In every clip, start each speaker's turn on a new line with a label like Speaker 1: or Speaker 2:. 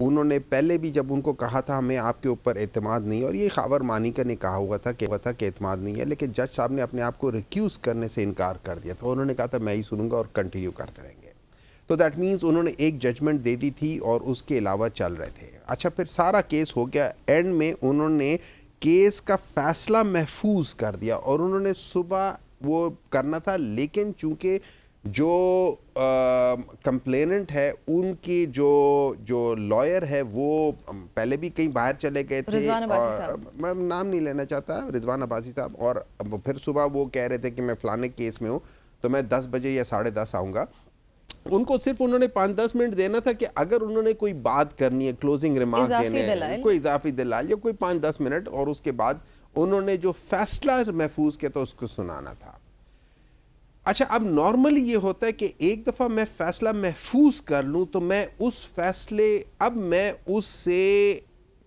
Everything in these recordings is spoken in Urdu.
Speaker 1: انہوں نے پہلے بھی جب ان کو کہا تھا ہمیں آپ کے اوپر اعتماد نہیں، اور یہ خاور مانیکا نے کہا ہوا تھا کہ اعتماد نہیں ہے، لیکن جج صاحب نے اپنے آپ کو ریکیوز کرنے سے انکار کر دیا تھا. انہوں نے کہا تھا میں ہی سنوں گا اور کنٹینیو کرتے رہیں گے. تو دیٹ مینس انہوں نے ایک ججمنٹ دے دی تھی اور اس کے علاوہ چل رہے تھے. اچھا پھر سارا کیس ہو گیا، اینڈ میں انہوں نے کیس کا فیصلہ محفوظ کر دیا اور انہوں نے صبح وہ کرنا تھا، لیکن چونکہ جو کمپلیننٹ ہے ان کی جو لائر ہے وہ پہلے بھی کہیں باہر چلے گئے تھے،
Speaker 2: رضوان عباسی صاحب،
Speaker 1: میں نام نہیں لینا چاہتا، رضوان عباسی صاحب، اور پھر صبح وہ کہہ رہے تھے کہ میں فلانے کیس میں ہوں تو میں 10 بجے یا 10:30 آؤں گا. ان کو صرف انہوں نے 5-10 منٹ دینا تھا کہ اگر انہوں نے کوئی بات کرنی ہے، کلوزنگ ریمارک دینے ہیں، کوئی اضافی دلائل یا کوئی 5-10 منٹ، اور اس کے بعد انہوں نے جو فیصلہ محفوظ کیا تو اس کو سنانا تھا. اچھا اب نارملی یہ ہوتا ہے کہ ایک دفعہ میں فیصلہ محفوظ کر لوں تو میں اس فیصلے، اب میں اس سے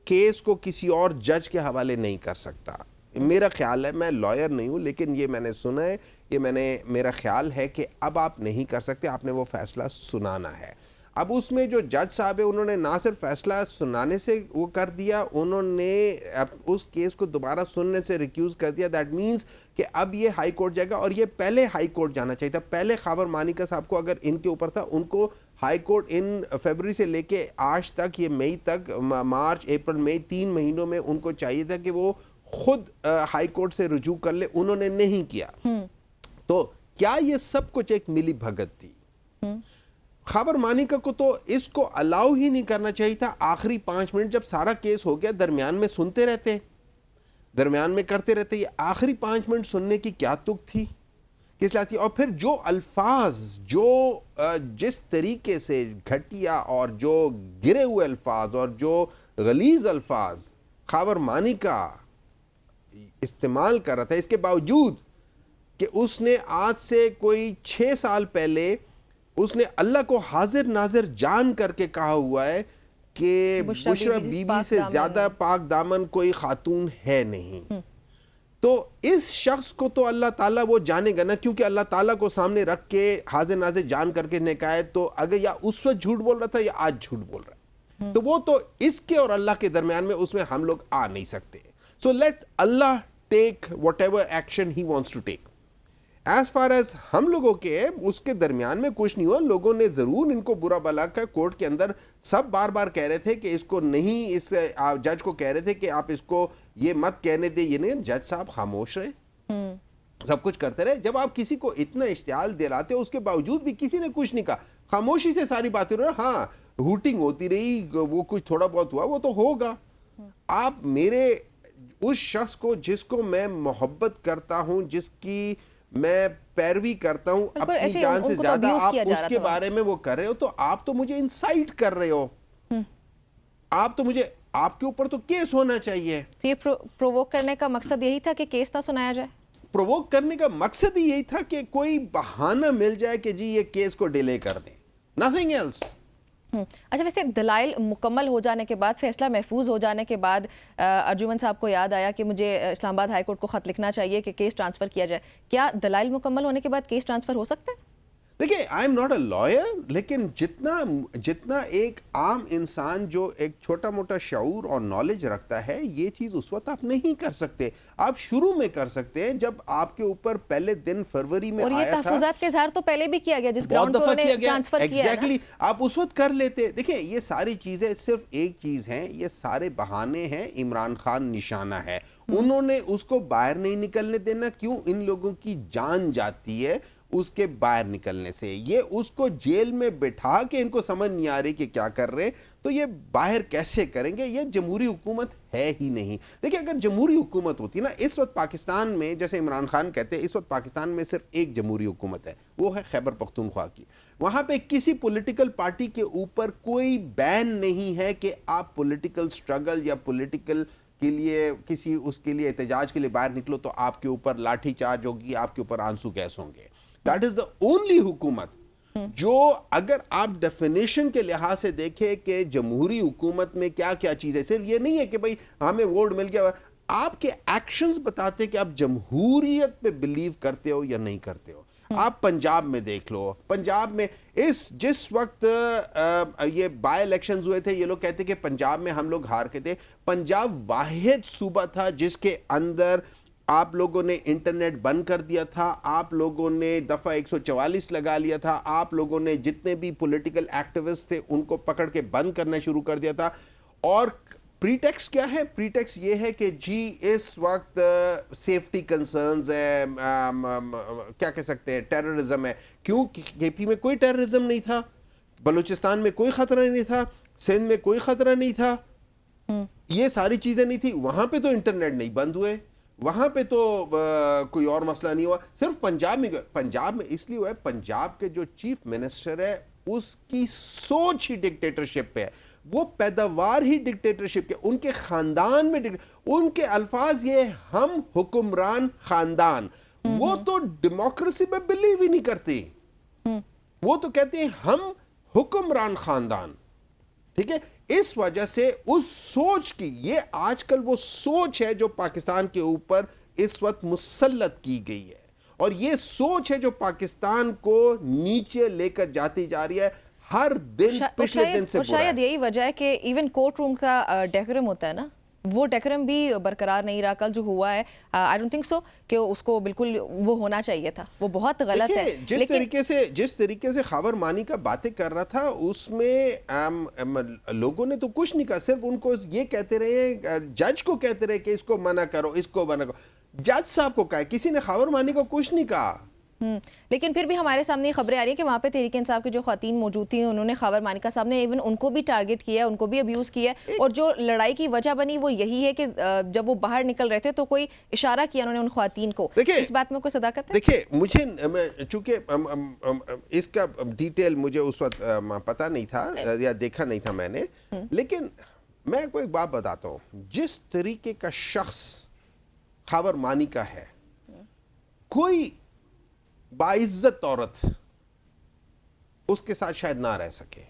Speaker 1: کیس کو کسی اور جج کے حوالے نہیں کر سکتا. میرا خیال ہے، میں لائر نہیں ہوں لیکن یہ میں نے سنا ہے، یہ میرا خیال ہے کہ اب آپ نہیں کر سکتے، آپ نے وہ فیصلہ سنانا ہے. اب اس میں جو جج صاحب ہے انہوں نے نہ صرف فیصلہ سنانے سے وہ کر دیا، انہوں نے اس کیس کو دوبارہ سننے سے ریکیوز کر دیا. دیٹ مینس کہ اب یہ ہائی کورٹ جائے گا، اور یہ پہلے ہائی کورٹ جانا چاہیے تھا. پہلے خاور مانیکا صاحب کو اگر ان کے اوپر تھا، ان کو ہائی کورٹ ان فیبرری سے لے کے آج تک، یہ مئی تک، مارچ اپریل مئی 3 مہینوں میں ان کو چاہیے تھا کہ وہ خود ہائی کورٹ سے رجوع کر لے. انہوں نے نہیں کیا. تو کیا یہ سب کچھ ایک ملی بھگت تھی؟ خاور مانیکا کو تو اس کو الاؤ ہی نہیں کرنا چاہیے تھا. آخری 5 منٹ جب سارا کیس ہو گیا، درمیان میں سنتے رہتے، درمیان میں کرتے رہتے. یہ آخری 5 منٹ سننے کی کیا تک تھی، کس لیے تھی؟ اور پھر جو الفاظ، جو جس طریقے سے گھٹیا اور جو گرے ہوئے الفاظ اور جو غلیظ الفاظ خاور مانیکا استعمال کر رہا تھا، اس کے باوجود کہ اس نے آج سے کوئی 6 سال پہلے اس نے اللہ کو حاضر ناظر جان کر کے کہا ہوا ہے کہ بشرا بی بی سے زیادہ پاک دامن کوئی خاتون ہے نہیں. تو اس شخص کو تو اللہ تعالیٰ وہ جانے گا نا، کیونکہ اللہ تعالیٰ کو سامنے رکھ کے حاضر ناظر جان کر کے نے کہا ہے. تو اگر یا اس وقت جھوٹ بول رہا تھا یا آج جھوٹ بول رہا ہے، تو وہ تو اس کے اور اللہ کے درمیان میں اس میں ہم لوگ آ نہیں سکتے. So let Allah take whatever action he wants to take. As far as ہم لوگوں کے اس کے درمیان میں کچھ نہیں ہوا. لوگوں نے ضرور ان کو برا بلا کا کورٹ کے اندر سب بار بار کہہ رہے تھے کہ اس کو نہیں، اس جج کو کہہ رہے تھے کہ آپ اس کو یہ مت کہنے دے، یہ نہیں. جج صاحب خاموش رہے، سب کچھ کرتے رہے. جب آپ کسی کو اتنا اشتعال دلاتے ہو، اس کے باوجود بھی کسی نے کچھ نہیں کہا، خاموشی سے ساری باتیں رہے. ہاں ہوٹنگ ہوتی رہی، وہ کچھ تھوڑا بہت ہوا، وہ تو ہوگا. آپ میرے اس شخص کو جس کو میں محبت کرتا ہوں، جس کی میں پیروی کرتا ہوں اپنی جان سے زیادہ، آپ اس کے بارے میں وہ کر رہے ہو، تو آپ تو مجھے انسائٹ کر رہے ہو. آپ تو مجھے، آپ کے اوپر تو کیس ہونا چاہیے.
Speaker 2: تو یہ پرووک کرنے کا مقصد یہی تھا کہ کیس نہ سنایا جائے؟
Speaker 1: پرووک کرنے کا مقصد ہی یہی تھا کہ کوئی بہانہ مل جائے کہ جی یہ کیس کو ڈیلے کر دیں. Nothing else.
Speaker 2: اچھا، ویسے دلائل مکمل ہو جانے کے بعد، فیصلہ محفوظ ہو جانے کے بعد، ارجمن صاحب کو یاد آیا کہ مجھے اسلام آباد ہائی کورٹ کو خط لکھنا چاہیے کہ کیس ٹرانسفر کیا جائے. کیا دلائل مکمل ہونے کے بعد کیس ٹرانسفر ہو سکتا ہے؟
Speaker 1: دیکھیں، I am not a liar, لیکن جتنا ایک عام انسان جو ایک چھوٹا موٹا شعور اور نالج رکھتا ہے، یہ چیز اس وقت آپ نہیں کر سکتے. آپ شروع میں کر سکتے ہیں جب آپ کے اوپر پہلے دن فروری میں آیا تھا.
Speaker 2: اور یہ تحفظات کے اظہار تو پہلے بھی کیا گیا، جس گراؤنڈ پر انہوں نے ٹرانسفر کیا ہے.
Speaker 1: ایگزیکٹلی، آپ اس وقت کر لیتے. دیکھیں، یہ ساری چیزیں صرف ایک چیز ہیں، یہ سارے بہانے ہیں. عمران خان نشانہ ہے. انہوں نے اس کو باہر نہیں نکلنے دینا. کیوں؟ ان لوگوں کی جان جاتی ہے اس کے باہر نکلنے سے. یہ اس کو جیل میں بٹھا کے ان کو سمجھ نہیں آ رہی کہ کیا کر رہے ہیں، تو یہ باہر کیسے کریں گے؟ یہ جمہوری حکومت ہے ہی نہیں. دیکھیں، اگر جمہوری حکومت ہوتی نا، اس وقت پاکستان میں، جیسے عمران خان کہتے ہیں، اس وقت پاکستان میں صرف ایک جمہوری حکومت ہے، وہ ہے خیبر پختونخوا کی. وہاں پہ کسی پولیٹیکل پارٹی کے اوپر کوئی بین نہیں ہے کہ آپ پولیٹیکل سٹرگل یا پولیٹیکل کے لیے کسی اس کے لیے احتجاج کے لیے باہر نکلو تو آپ کے اوپر لاٹھی چارج ہوگی، آپ کے اوپر آنسو گیس ہوں گے. That is the only حکومت جو، اگر آپ ڈیفینیشن کے لحاظ سے دیکھیں کہ جمہوری حکومت میں کیا کیا چیز ہے، صرف یہ نہیں ہے کہ بھئی ہمیں ووٹ مل گیا. آپ کے ایکشنز بتاتے کہ آپ جمہوریت پہ بلیو کرتے ہو یا نہیں کرتے ہو. آپ پنجاب میں دیکھ لو, پنجاب میں جس وقت یہ بائی الیکشنز ہوئے تھے, یہ لوگ کہتے کہ پنجاب میں ہم لوگ ہار کے تھے. پنجاب واحد صوبہ تھا جس کے اندر آپ لوگوں نے انٹرنیٹ بند کر دیا تھا, آپ لوگوں نے دفعہ 144 لگا لیا تھا, آپ لوگوں نے جتنے بھی پولیٹیکل ایکٹیوسٹ تھے ان کو پکڑ کے بند کرنا شروع کر دیا تھا. اور پریٹیکس کیا ہے؟ پریٹیکس یہ ہے کہ جی اس وقت سیفٹی کنسرنز ہے, کیا کہہ سکتے ہیں, ٹیررزم ہے. کیوں؟ کے پی میں کوئی ٹیررزم نہیں تھا, بلوچستان میں کوئی خطرہ نہیں تھا, سندھ میں کوئی خطرہ نہیں تھا, یہ ساری چیزیں نہیں تھی. وہاں پہ تو انٹرنیٹ نہیں بند ہوئے, وہاں پہ تو کوئی اور مسئلہ نہیں ہوا. صرف پنجاب میں اس لیے ہوا ہے, پنجاب کے جو چیف منسٹر ہے اس کی سوچ ہی ڈکٹیٹرشپ پہ ہے, وہ پیداوار ہی ڈکٹیٹرشپ کے, ان کے خاندان میں ان کے الفاظ یہ ہم حکمران خاندان. وہ تو ڈیموکریسی میں بلیو ہی نہیں کرتے, وہ تو کہتے ہیں ہم حکمران خاندان. ٹھیک ہے, اس وجہ سے اس سوچ کی, یہ آج کل وہ سوچ ہے جو پاکستان کے اوپر اس وقت مسلط کی گئی ہے, اور یہ سوچ ہے جو پاکستان کو نیچے لے کر جاتی جا رہی ہے ہر دن, پچھلے دن سے.
Speaker 2: اور شاید یہی وجہ ہے کہ ایون کورٹ روم کا ڈیکورم ہوتا ہے نا, وہ ڈیکورم بھی برقرار نہیں رہا. کل جو ہوا ہے آئی ڈونٹ تھنک سو کہ اس کو بالکل وہ ہونا چاہیے تھا, وہ بہت غلط ہے.
Speaker 1: جس طریقے سے خاور مانی کا باتیں کر رہا تھا اس میں لوگوں نے تو کچھ نہیں کہا, صرف ان کو یہ کہتے رہے, جج کو کہتے رہے کہ اس کو منع کرو, اس کو منع کرو. جج صاحب کو کہا, کسی نے خاور مانی کو کچھ نہیں کہا.
Speaker 2: لیکن پھر بھی ہمارے سامنے یہ خبریں آ رہی ہیں کہ وہاں پہ تحریک انصاف کی جو خواتین موجود تھیں انہوں نے خاور مانیکا صاحب نے ایون ان کو بھی ٹارگٹ کیا, ان کو بھی ابیوز کیا, اور جو لڑائی کی وجہ بنی وہ یہی ہے کہ جب وہ باہر نکل رہے تھے تو کوئی اشارہ کیا انہوں نے ان خواتین کو. اس بات میں کوئی صداقت ہے؟
Speaker 1: دیکھیں, مجھے چونکہ اس کا ڈیٹیل مجھے اس وقت پتہ نہیں تھا یا دیکھا نہیں تھا میں نے, لیکن میں کوئی ایک بات بتاتا ہوں, جس طریقے کا شخص خاور مانیکا ہے, کوئی باعزت عورت اس کے ساتھ شاید نہ رہ سکے.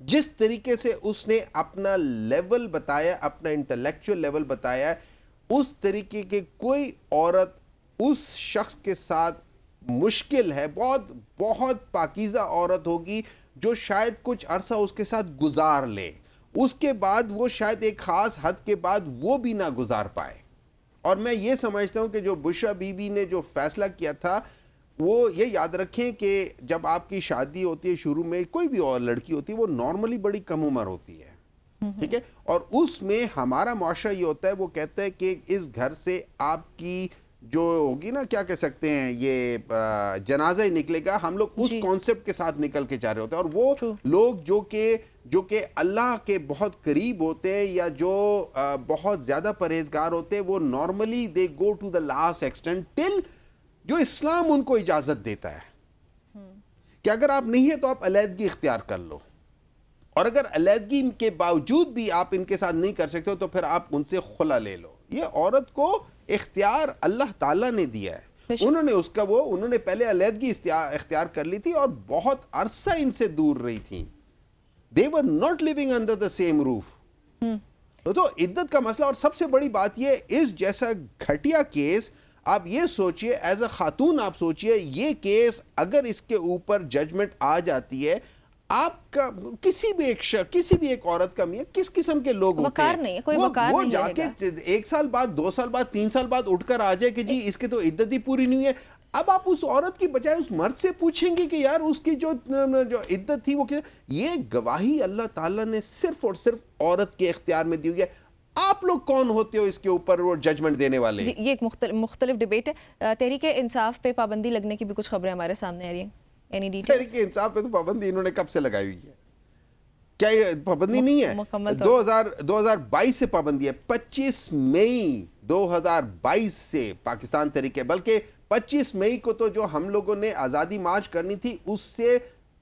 Speaker 1: جس طریقے سے اس نے اپنا لیول بتایا, اپنا انٹلیکچوئل لیول بتایا, اس طریقے کے کوئی عورت اس شخص کے ساتھ مشکل ہے. بہت بہت پاکیزہ عورت ہوگی جو شاید کچھ عرصہ اس کے ساتھ گزار لے, اس کے بعد وہ شاید ایک خاص حد کے بعد وہ بھی نہ گزار پائے. اور میں یہ سمجھتا ہوں کہ جو بشرا بی بی نے جو فیصلہ کیا تھا, وہ یہ یاد رکھیں کہ جب آپ کی شادی ہوتی ہے شروع میں, کوئی بھی اور لڑکی ہوتی ہے وہ نارملی بڑی کم عمر ہوتی ہے, ٹھیک ہے, اور اس میں ہمارا معاشرہ یہ ہوتا ہے, وہ کہتا ہے کہ اس گھر سے آپ کی جو ہوگی نا, کیا کہہ سکتے ہیں, یہ جنازہ ہی نکلے گا. ہم لوگ اس کانسیپٹ کے ساتھ نکل کے جا رہے ہوتے ہیں, اور وہ لوگ جو کہ اللہ کے بہت قریب ہوتے ہیں یا جو بہت زیادہ پرہیزگار ہوتے ہیں, وہ normally they go to the last extent till جو اسلام ان کو اجازت دیتا ہے کہ اگر آپ نہیں ہیں تو آپ علیحدگی اختیار کر لو, اور اگر علیحدگی کے باوجود بھی آپ ان کے ساتھ نہیں کر سکتے ہو تو پھر آپ ان سے خلا لے لو. یہ عورت کو اختیار اللہ تعالیٰ نے دیا ہے, انہوں نے پہلے علیحدگی اختیار کر لی تھی اور بہت عرصہ ان سے دور رہی تھیں. They were not living under the same roof. تو عدت کا مسئلہ, اور سب سے بڑی بات یہ, اس جیسا گھٹیا کیس آپ یہ سوچئے, ایز اے خاتون آپ سوچئے, یہ کیس اگر اس کے اوپر ججمنٹ آ جاتی ہے, آپ کا کسی بھی ایک عورت کا میاں کس قسم کے لوگ ہوتے ہیں, وہ جا کے 1 سال بعد 2 سال بعد 3 سال بعد اٹھ کر آ جائے کہ جی اس کے تو عدت ہی پوری نہیں ہے. اب آپ اس عورت کی بجائے اس مرد سے پوچھیں گے کہ یار اس کی جو عدت تھی وہ کیا. یہ گواہی اللہ تعالیٰ نے صرف اور صرف عورت کے اختیار میں دی ہوئی ہے. آپ لوگ کون ہوتے ہو اس کے اوپر وہ ججمنٹ دینے والے؟
Speaker 2: جی, یہ ایک مختلف ڈیبیٹ ہے. تحریک انصاف پہ پابندی لگنے کی بھی کچھ خبریں ہمارے سامنے آ رہی ہیں.
Speaker 1: تحریک انصاف پہ تو پابندی انہوں نے کب سے لگائی ہوئی ہے؟ کیا یہ پابندی نہیں ہے؟ 2022 سے پابندی ہے. 25 مئی 2022 سے پاکستان تحریک ہے, بلکہ 25 مئی کو تو جو ہم لوگوں نے آزادی مارچ کرنی تھی اس سے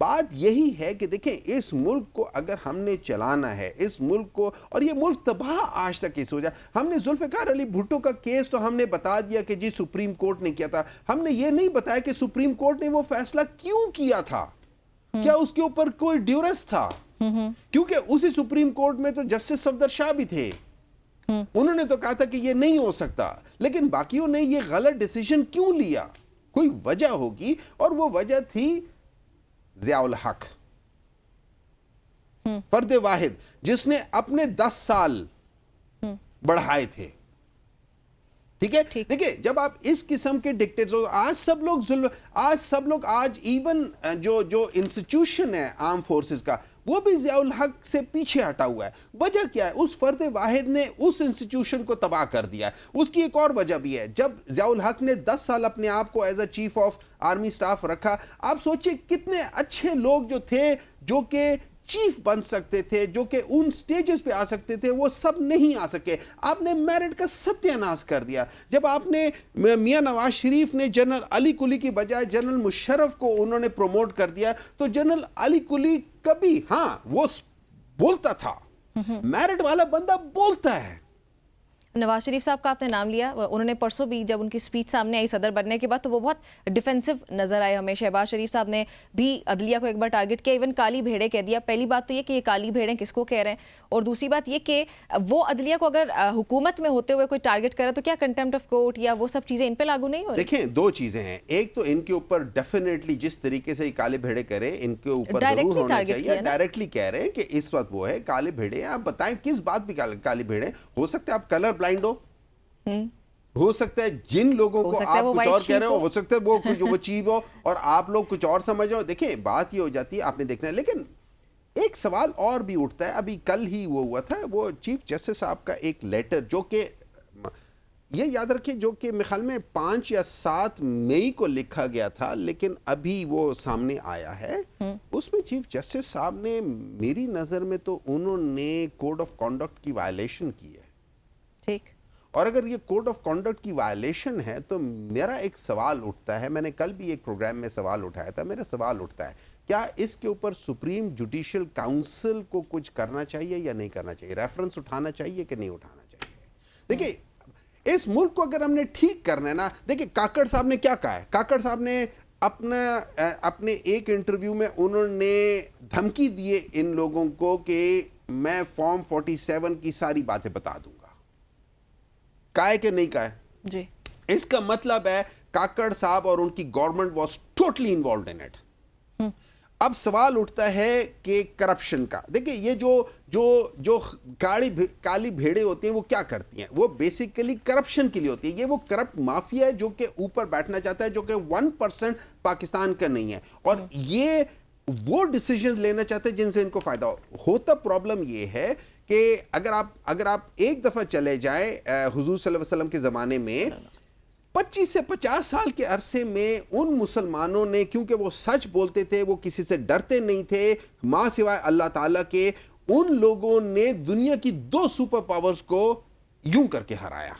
Speaker 1: بات یہی ہے کہ دیکھیں اس ملک کو اگر ہم نے چلانا ہے اس ملک کو, اور یہ ملک تباہ آج تک اس وجہ, ہم نے ذوالفقار علی بھٹو کا کیس تو ہم نے بتا دیا کہ جی سپریم کورٹ نے کیا تھا, ہم نے یہ نہیں بتایا کہ سپریم کورٹ نے وہ فیصلہ کیوں کیا تھا, کیا اس کے اوپر کوئی ڈیورس تھا, کیونکہ اسی سپریم کورٹ میں تو جسٹس صفدر شاہ بھی تھے, انہوں نے تو کہا تھا کہ یہ نہیں ہو سکتا, لیکن باقیوں نے یہ غلط ڈیسیژن کیوں لیا, کوئی وجہ ہوگی, اور وہ وجہ تھی ضیاء الحق, فرد واحد جس نے اپنے 10 سال بڑھائے تھے. ٹھیک ہے, دیکھیں جب آپ اس قسم کے ڈکٹیٹر, آج سب لوگ آج ایون جو انسٹیٹیوشن ہے آرم فورسز کا, وہ بھی ضیاء الحق سے پیچھے ہٹا ہوا ہے. وجہ کیا ہے؟ اس فرد واحد نے اس انسٹیٹیوشن کو تباہ کر دیا ہے. اس کی ایک اور وجہ بھی ہے, جب ضیاء الحق نے 10 سال اپنے آپ کو as a chief of army staff رکھا, آپ سوچیں کتنے اچھے لوگ جو تھے جو کہ چیف بن سکتے تھے, جو کہ ان سٹیجز پہ آ سکتے تھے, وہ سب نہیں آ سکے. آپ نے میرٹ کا ستیہ ناش کر دیا. جب آپ نے میاں نواز شریف نے جنرل علی کلی کی بجائے جنرل مشرف کو انہوں نے پروموٹ کر دیا, تو جنرل علی کلی کبھی, ہاں وہ بولتا تھا, میرٹ والا بندہ بولتا ہے.
Speaker 2: نواز شریف صاحب کا آپ نے نام لیا, انہوں نے پرسوں بھی جب ان کی سپیچ سامنے آئی صدر بننے کے بعد تو وہ بہت ڈیفینسو نظر آئے ہمیں. شہباز شریف صاحب نے بھی عدلیہ کو ایک بار ٹارگٹ کیا, ایون کالی بھیڑیں کہہ دیا. پہلی بات تو یہ کہ یہ کالی بھیڑیں کس کو کہہ رہے ہیں, اور دوسری بات یہ کہ وہ عدلیہ کو اگر حکومت میں ہوتے ہوئے کوئی ٹارگٹ کرے تو کیا کنٹیمپٹ آف کورٹ یا وہ سب چیزیں ان پہ لاگو نہیں ہو رہی؟
Speaker 1: دیکھیں دو چیزیں ہیں, ایک تو ان کے اوپر ڈیفینیٹلی جس طریقے سے یہ کالے بھیڑے کرے ان کے اوپر ضرور ہونا چاہیے. ڈائریکٹلی کہہ رہے ہیں کہ اس وقت وہ ہے کالے بھیڑے. آپ بتائیں کس بات پہ کالی بھیڑے ہو سکتے ہیں؟ آپ کلر بلائنڈ ہو سکتا ہے جن لوگوں کو آپ کچھ اور کہہ رہے ہو سکتا ہے وہ چیز ہو اور آپ لوگ کچھ اور سمجھ ہو. دیکھیں بات یہ ہو جاتی ہے, آپ نے دیکھنا ہے. لیکن ایک سوال اور بھی اٹھتا ہے, ابھی کل ہی وہ ہوا تھا, وہ چیف جسٹس صاحب کا ایک لیٹر, جو کہ یہ یاد رکھیں جو کہ میرے خیال میں 5 یا 7 مئی کو لکھا گیا تھا, لیکن ابھی وہ سامنے آیا ہے. اس میں چیف جسٹس صاحب نے میری نظر میں تو انہوں نے کوڈ آف کانڈکٹ کی وائلیشن کی ہے.
Speaker 2: ٹھیک,
Speaker 1: اور اگر یہ کوڈ آف کانڈکٹ کی وائلیشن ہے تو میرا ایک سوال اٹھتا ہے, میں نے کل بھی ایک پروگرام میں سوال اٹھایا تھا, میرا سوال اٹھتا ہے کیا اس کے اوپر سپریم جوڈیشل کاؤنسل کو کچھ کرنا چاہیے یا نہیں کرنا چاہیے, ریفرنس اٹھانا چاہیے کہ نہیں اٹھانا چاہیے. دیکھیں اس ملک کو اگر ہم نے ٹھیک کرنا ہے نا, دیکھیں کاکڑ صاحب نے کیا کہا ہے, کاکڑ صاحب نے اپنے ایک انٹرویو میں انہوں نے دھمکی دیے ان لوگوں کو کہ میں فارم 47 کی ساری باتیں بتا دوں گا. کہا ہے کہ نہیں کہا ہے؟
Speaker 2: جی,
Speaker 1: اس کا مطلب ہے کاکڑ صاحب اور ان کی government was totally involved in it. اب سوال اٹھتا ہے کہ کرپشن کا. دیکھیں یہ جو کالی بھیڑیں ہوتی ہیں وہ کیا کرتی ہیں, وہ بیسیکلی کرپشن کے لیے ہوتی ہیں. یہ وہ کرپٹ مافیا ہے جو کہ اوپر بیٹھنا چاہتا ہے, جو کہ 1% پاکستان کا نہیں ہے, اور یہ وہ ڈیسیژن لینا چاہتے ہیں جن سے ان کو فائدہ ہوتا. پرابلم یہ ہے کہ اگر آپ ایک دفعہ چلے جائیں حضور صلی اللہ علیہ وسلم کے زمانے میں 25 سے 50 سال کے عرصے میں ان مسلمانوں نے, کیونکہ وہ سچ بولتے تھے, وہ کسی سے ڈرتے نہیں تھے ماں سوائے اللہ تعالیٰ کے, ان لوگوں نے دنیا کی 2 سپر پاورز کو یوں کر کے ہرایا,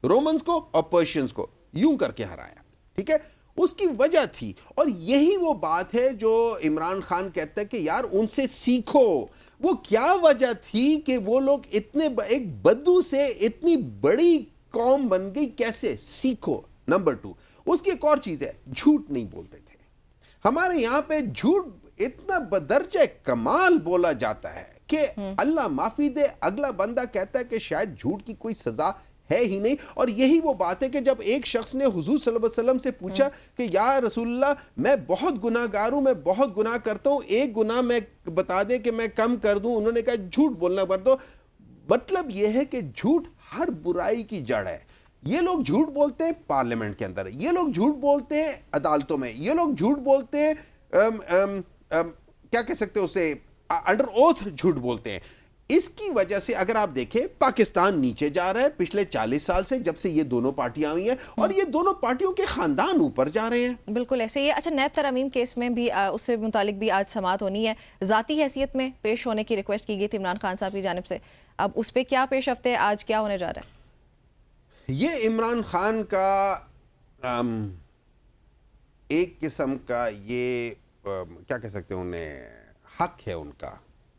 Speaker 1: رومنز کو اور پرشینز کو یوں کر کے ہرایا. ٹھیک ہے, اس کی وجہ تھی, اور یہی وہ بات ہے جو عمران خان کہتا ہے کہ یار ان سے سیکھو. وہ کیا وجہ تھی کہ وہ لوگ اتنے ایک بدو سے اتنی بڑی قوم بن گئی, کیسے سیکھو. نمبر 2, اس کی ایک اور چیز ہے, جھوٹ نہیں بولتے تھے. ہمارے یہاں پہ جھوٹ اتنا بدرجہ کمال بولا جاتا ہے کہ اللہ معافی دے, اگلا بندہ کہتا ہے کہ شاید جھوٹ کی کوئی سزا ہے ہی نہیں. اور یہی وہ بات ہے کہ جب ایک شخص نے حضور صلی اللہ علیہ وسلم سے پوچھا کہ یا رسول اللہ میں بہت گناہ گار ہوں, میں بہت گناہ کرتا ہوں, ایک گناہ میں بتا دے کہ میں کم کر دوں. انہوں نے کہا جھوٹ بولنا پڑ دو. مطلب یہ ہے کہ جھوٹ ہر برائی کی جڑ ہے. یہ لوگ جھوٹ بولتے ہیں پارلیمنٹ کے اندر, یہ لوگ جھوٹ بولتے ہیں عدالتوں میں, یہ لوگ جھوٹ بولتے ہیں کیا کہہ سکتے ہیں اسے, انڈر اوتھ جھوٹ بولتے ہیں. اس کی وجہ سے اگر آپ دیکھیں پاکستان نیچے جا رہا ہے پچھلے 40 سال سے, جب سے یہ دونوں پارٹیاں ہوئی ہیں, اور یہ دونوں پارٹیوں کے خاندان اوپر جا رہے ہیں.
Speaker 2: بالکل ایسے ہی. اچھا, نیب ترامیم کیس میں بھی اس سے متعلق بھی آج سماعت ہونی ہے. ذاتی حیثیت میں پیش ہونے کی ریکویسٹ کی گئی تھی عمران خان صاحب کی جانب سے. اب اس پہ کیا پیش رفت ہے, آج کیا ہونے جا رہا ہے؟
Speaker 1: یہ عمران خان کا ایک قسم کا یہ کیا کہہ سکتے ہیں انہیں حق ہے ان کا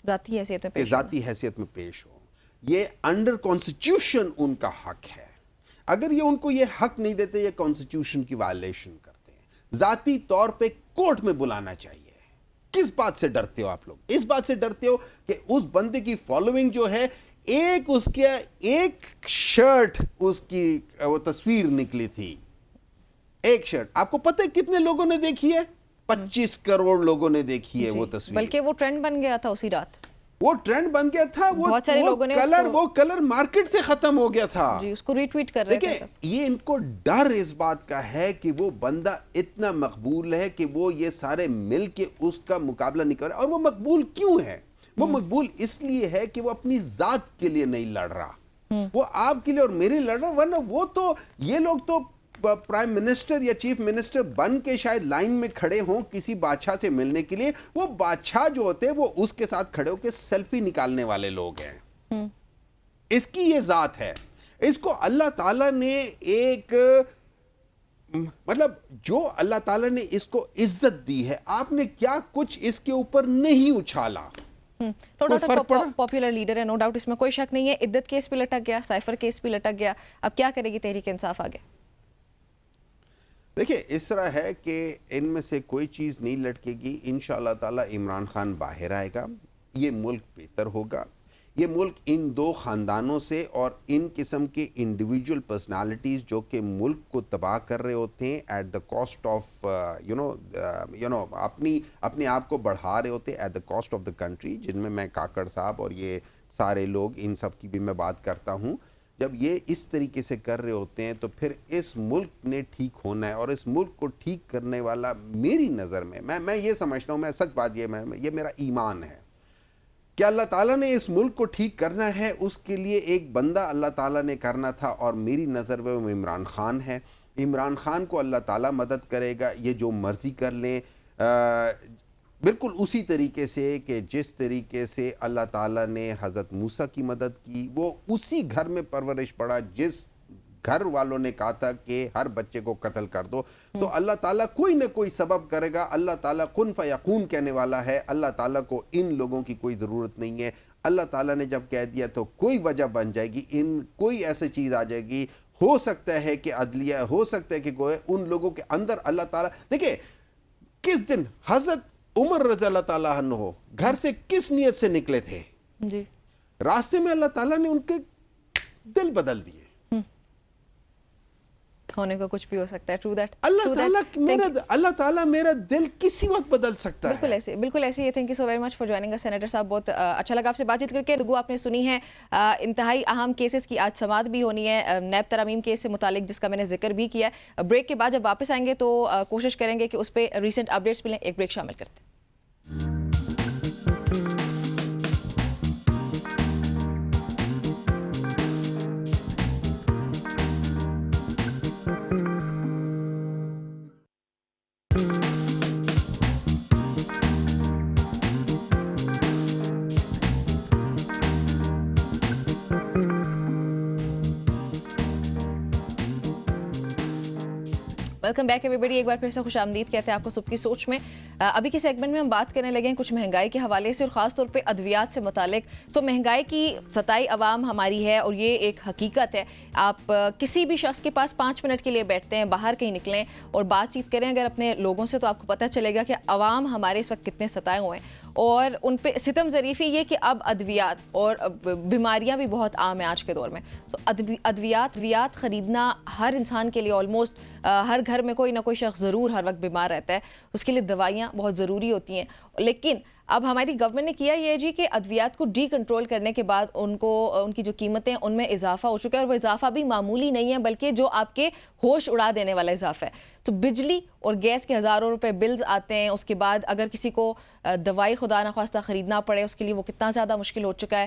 Speaker 2: ذاتی حیثیت میں
Speaker 1: کہ
Speaker 2: پیش
Speaker 1: ذاتی حیثیت میں پیش ہو. یہ انڈر کانسٹیٹیوشن ان کا حق ہے. اگر یہ ان کو یہ حق نہیں دیتے یہ کانسٹیٹیوشن کی وائلیشن کرتے ہیں. ذاتی طور پہ کورٹ میں بلانا چاہیے. کس بات سے ڈرتے ہو آپ لوگ؟ اس بات سے ڈرتے ہو کہ اس بندے کی فالوئنگ جو ہے اس کے ایک شرٹ اس کی وہ تصویر نکلی تھی, ایک شرٹ. آپ کو پتہ ہے کتنے لوگوں نے دیکھی ہے؟ 25 کروڑ لوگوں نے دیکھی ہے وہ تصویر.
Speaker 2: بلکہ وہ ٹرینڈ بن گیا تھا اسی رات.
Speaker 1: وہ ٹرینڈ بن گیا تھا.
Speaker 2: بہت سارے لوگوں نے
Speaker 1: وہ کلر مارکیٹ سے ختم ہو گیا تھا.
Speaker 2: جی اس کو ری ٹویٹ کر رہے تھے.
Speaker 1: دیکھیں یہ ان کو ڈر اس بات کا ہے کہ وہ بندہ اتنا مقبول ہے کہ وہ یہ سارے مل کے اس کا مقابلہ نہیں کر رہے. اور وہ مقبول کیوں ہے؟ وہ مقبول اس لیے ہے کہ وہ اپنی ذات کے لیے نہیں لڑ رہا, وہ آپ کے لیے اور میرے لڑ رہا. ورنہ وہ تو یہ لوگ تو پرائم منسٹر یا چیف منسٹر بن کے شاید لائن میں کھڑے ہوں کسی بادشاہ سے ملنے کے لیے. وہ بادشاہ جو ہوتے ہیں وہ اس کے ساتھ کھڑے ہو کے سیلفی نکالنے والے لوگ ہیں. اس کی یہ ذات ہے. اس کو اللہ تعالیٰ نے ایک مطلب جو اللہ تعالیٰ نے اس کو عزت دی ہے, آپ نے کیا کچھ اس کے اوپر نہیں اچھالا.
Speaker 2: پاپولر لیڈر ہے, نو ڈاؤٹ, اس میں کوئی شک نہیں ہے. عدت کیس بھی لٹک گیا, سائفر کیس بھی لٹک گیا. اب کیا کرے گی تحریک انصاف آگے؟
Speaker 1: دیکھیں اس طرح ہے کہ ان میں سے کوئی چیز نہیں لٹکے گی. انشاءاللہ تعالی عمران خان باہر آئے گا, یہ ملک بہتر ہوگا. یہ ملک ان دو خاندانوں سے اور ان قسم کے انڈیویجول پرسنالٹیز جو کہ ملک کو تباہ کر رہے ہوتے ہیں ایٹ دا کاسٹ آف اپنے آپ کو بڑھا رہے ہوتے ہیں at the cost of the country, جن میں کاکڑ صاحب اور یہ سارے لوگ ان سب کی بھی میں بات کرتا ہوں. جب یہ اس طریقے سے کر رہے ہوتے ہیں تو پھر اس ملک نے ٹھیک ہونا ہے. اور اس ملک کو ٹھیک کرنے والا میری نظر میں یہ سمجھتا ہوں, میں سچ بات یہ میرا ایمان ہے کہ اللہ تعالیٰ نے اس ملک کو ٹھیک کرنا ہے. اس کے لیے ایک بندہ اللہ تعالیٰ نے کرنا تھا اور میری نظر میں وہ عمران خان ہے. عمران خان کو اللہ تعالیٰ مدد کرے گا. یہ جو مرضی کر لیں بالکل اسی طریقے سے کہ جس طریقے سے اللہ تعالیٰ نے حضرت موسیٰ کی مدد کی. وہ اسی گھر میں پرورش پڑا جس گھر والوں نے کہا تھا کہ ہر بچے کو قتل کر دو. تو اللہ تعالیٰ کوئی نہ کوئی سبب کرے گا. اللہ تعالیٰ کن فیکون کہنے والا ہے. اللہ تعالیٰ کو ان لوگوں کی کوئی ضرورت نہیں ہے. اللہ تعالیٰ نے جب کہہ دیا تو کوئی وجہ بن جائے گی, کوئی ایسی چیز آ جائے گی. ہو سکتا ہے کہ عدلیہ, ہو سکتا ہے کہ کوئی ان لوگوں کے اندر اللہ تعالیٰ. دیکھیں کس دن حضرت عمر رضی اللہ تعالیٰ عنہ گھر سے کس نیت سے نکلے تھے
Speaker 2: جی,
Speaker 1: راستے میں اللہ تعالیٰ نے ان کے دل بدل دیے.
Speaker 2: ہونے کو کچھ بھی ہو سکتا ہے. True that.
Speaker 1: اللہ تعالیٰ میرا دل کسی وقت بدل سکتا ہے.
Speaker 2: بالکل ایسے ہی. Thank you so very much for joining اس سینیٹر صاحب. بہت اچھا لگا آپ سے بات چیت کر کے. گفتگو آپ نے سنی ہے انتہائی اہم کیسز کی. آج سماعت بھی ہونی ہے نیب ترامیم کیس سے متعلق جس کا میں نے ذکر بھی کیا ہے. بریک کے بعد جب واپس آئیں گے تو کوشش کریں گے کہ اس پہ ریسنٹ اپڈیٹس ملیں. ایک بریک شامل کرتے ہیں. ویلکم بیک ایوری بڈی. ایک بار پھر سے خوش آمدید کہتے ہیں آپ کو صبح کی سوچ میں. ابھی کے سیگمنٹ میں ہم بات کرنے لگے ہیں کچھ مہنگائی کے حوالے سے اور خاص طور پہ ادویات سے متعلق. تو مہنگائی کی ستائی عوام ہماری ہے اور یہ ایک حقیقت ہے. آپ کسی بھی شخص کے پاس 5 منٹ کے لیے بیٹھتے ہیں, باہر کہیں نکلیں اور بات چیت کریں اگر اپنے لوگوں سے, تو آپ کو پتہ چلے گا کہ عوام ہمارے اس وقت کتنے ستائے ہوئے ہیں. اور ان پہ ستم ظریفی یہ کہ اب ادویات اور بیماریاں بھی بہت عام ہیں آج کے دور میں. تو ادویات خریدنا ہر انسان کے لیے آلموسٹ ہر گھر میں کوئی نہ کوئی شخص ضرور ہر وقت بیمار رہتا ہے. اس کے لیے دوائیاں بہت ضروری ہوتی ہیں. لیکن اب ہماری گورنمنٹ نے کیا یہ جی کہ ادویات کو ڈی کنٹرول کرنے کے بعد ان کی جو قیمتیں ان میں اضافہ ہو چکا ہے. اور وہ اضافہ بھی معمولی نہیں ہے بلکہ جو آپ کے ہوش اڑا دینے والا اضافہ ہے. تو بجلی اور گیس کے ہزاروں روپے بلز آتے ہیں. اس کے بعد اگر کسی کو دوائی خدا نخواستہ خریدنا پڑے اس کے لیے وہ کتنا زیادہ مشکل ہو چکا ہے.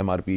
Speaker 3: MRP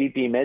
Speaker 4: PPMA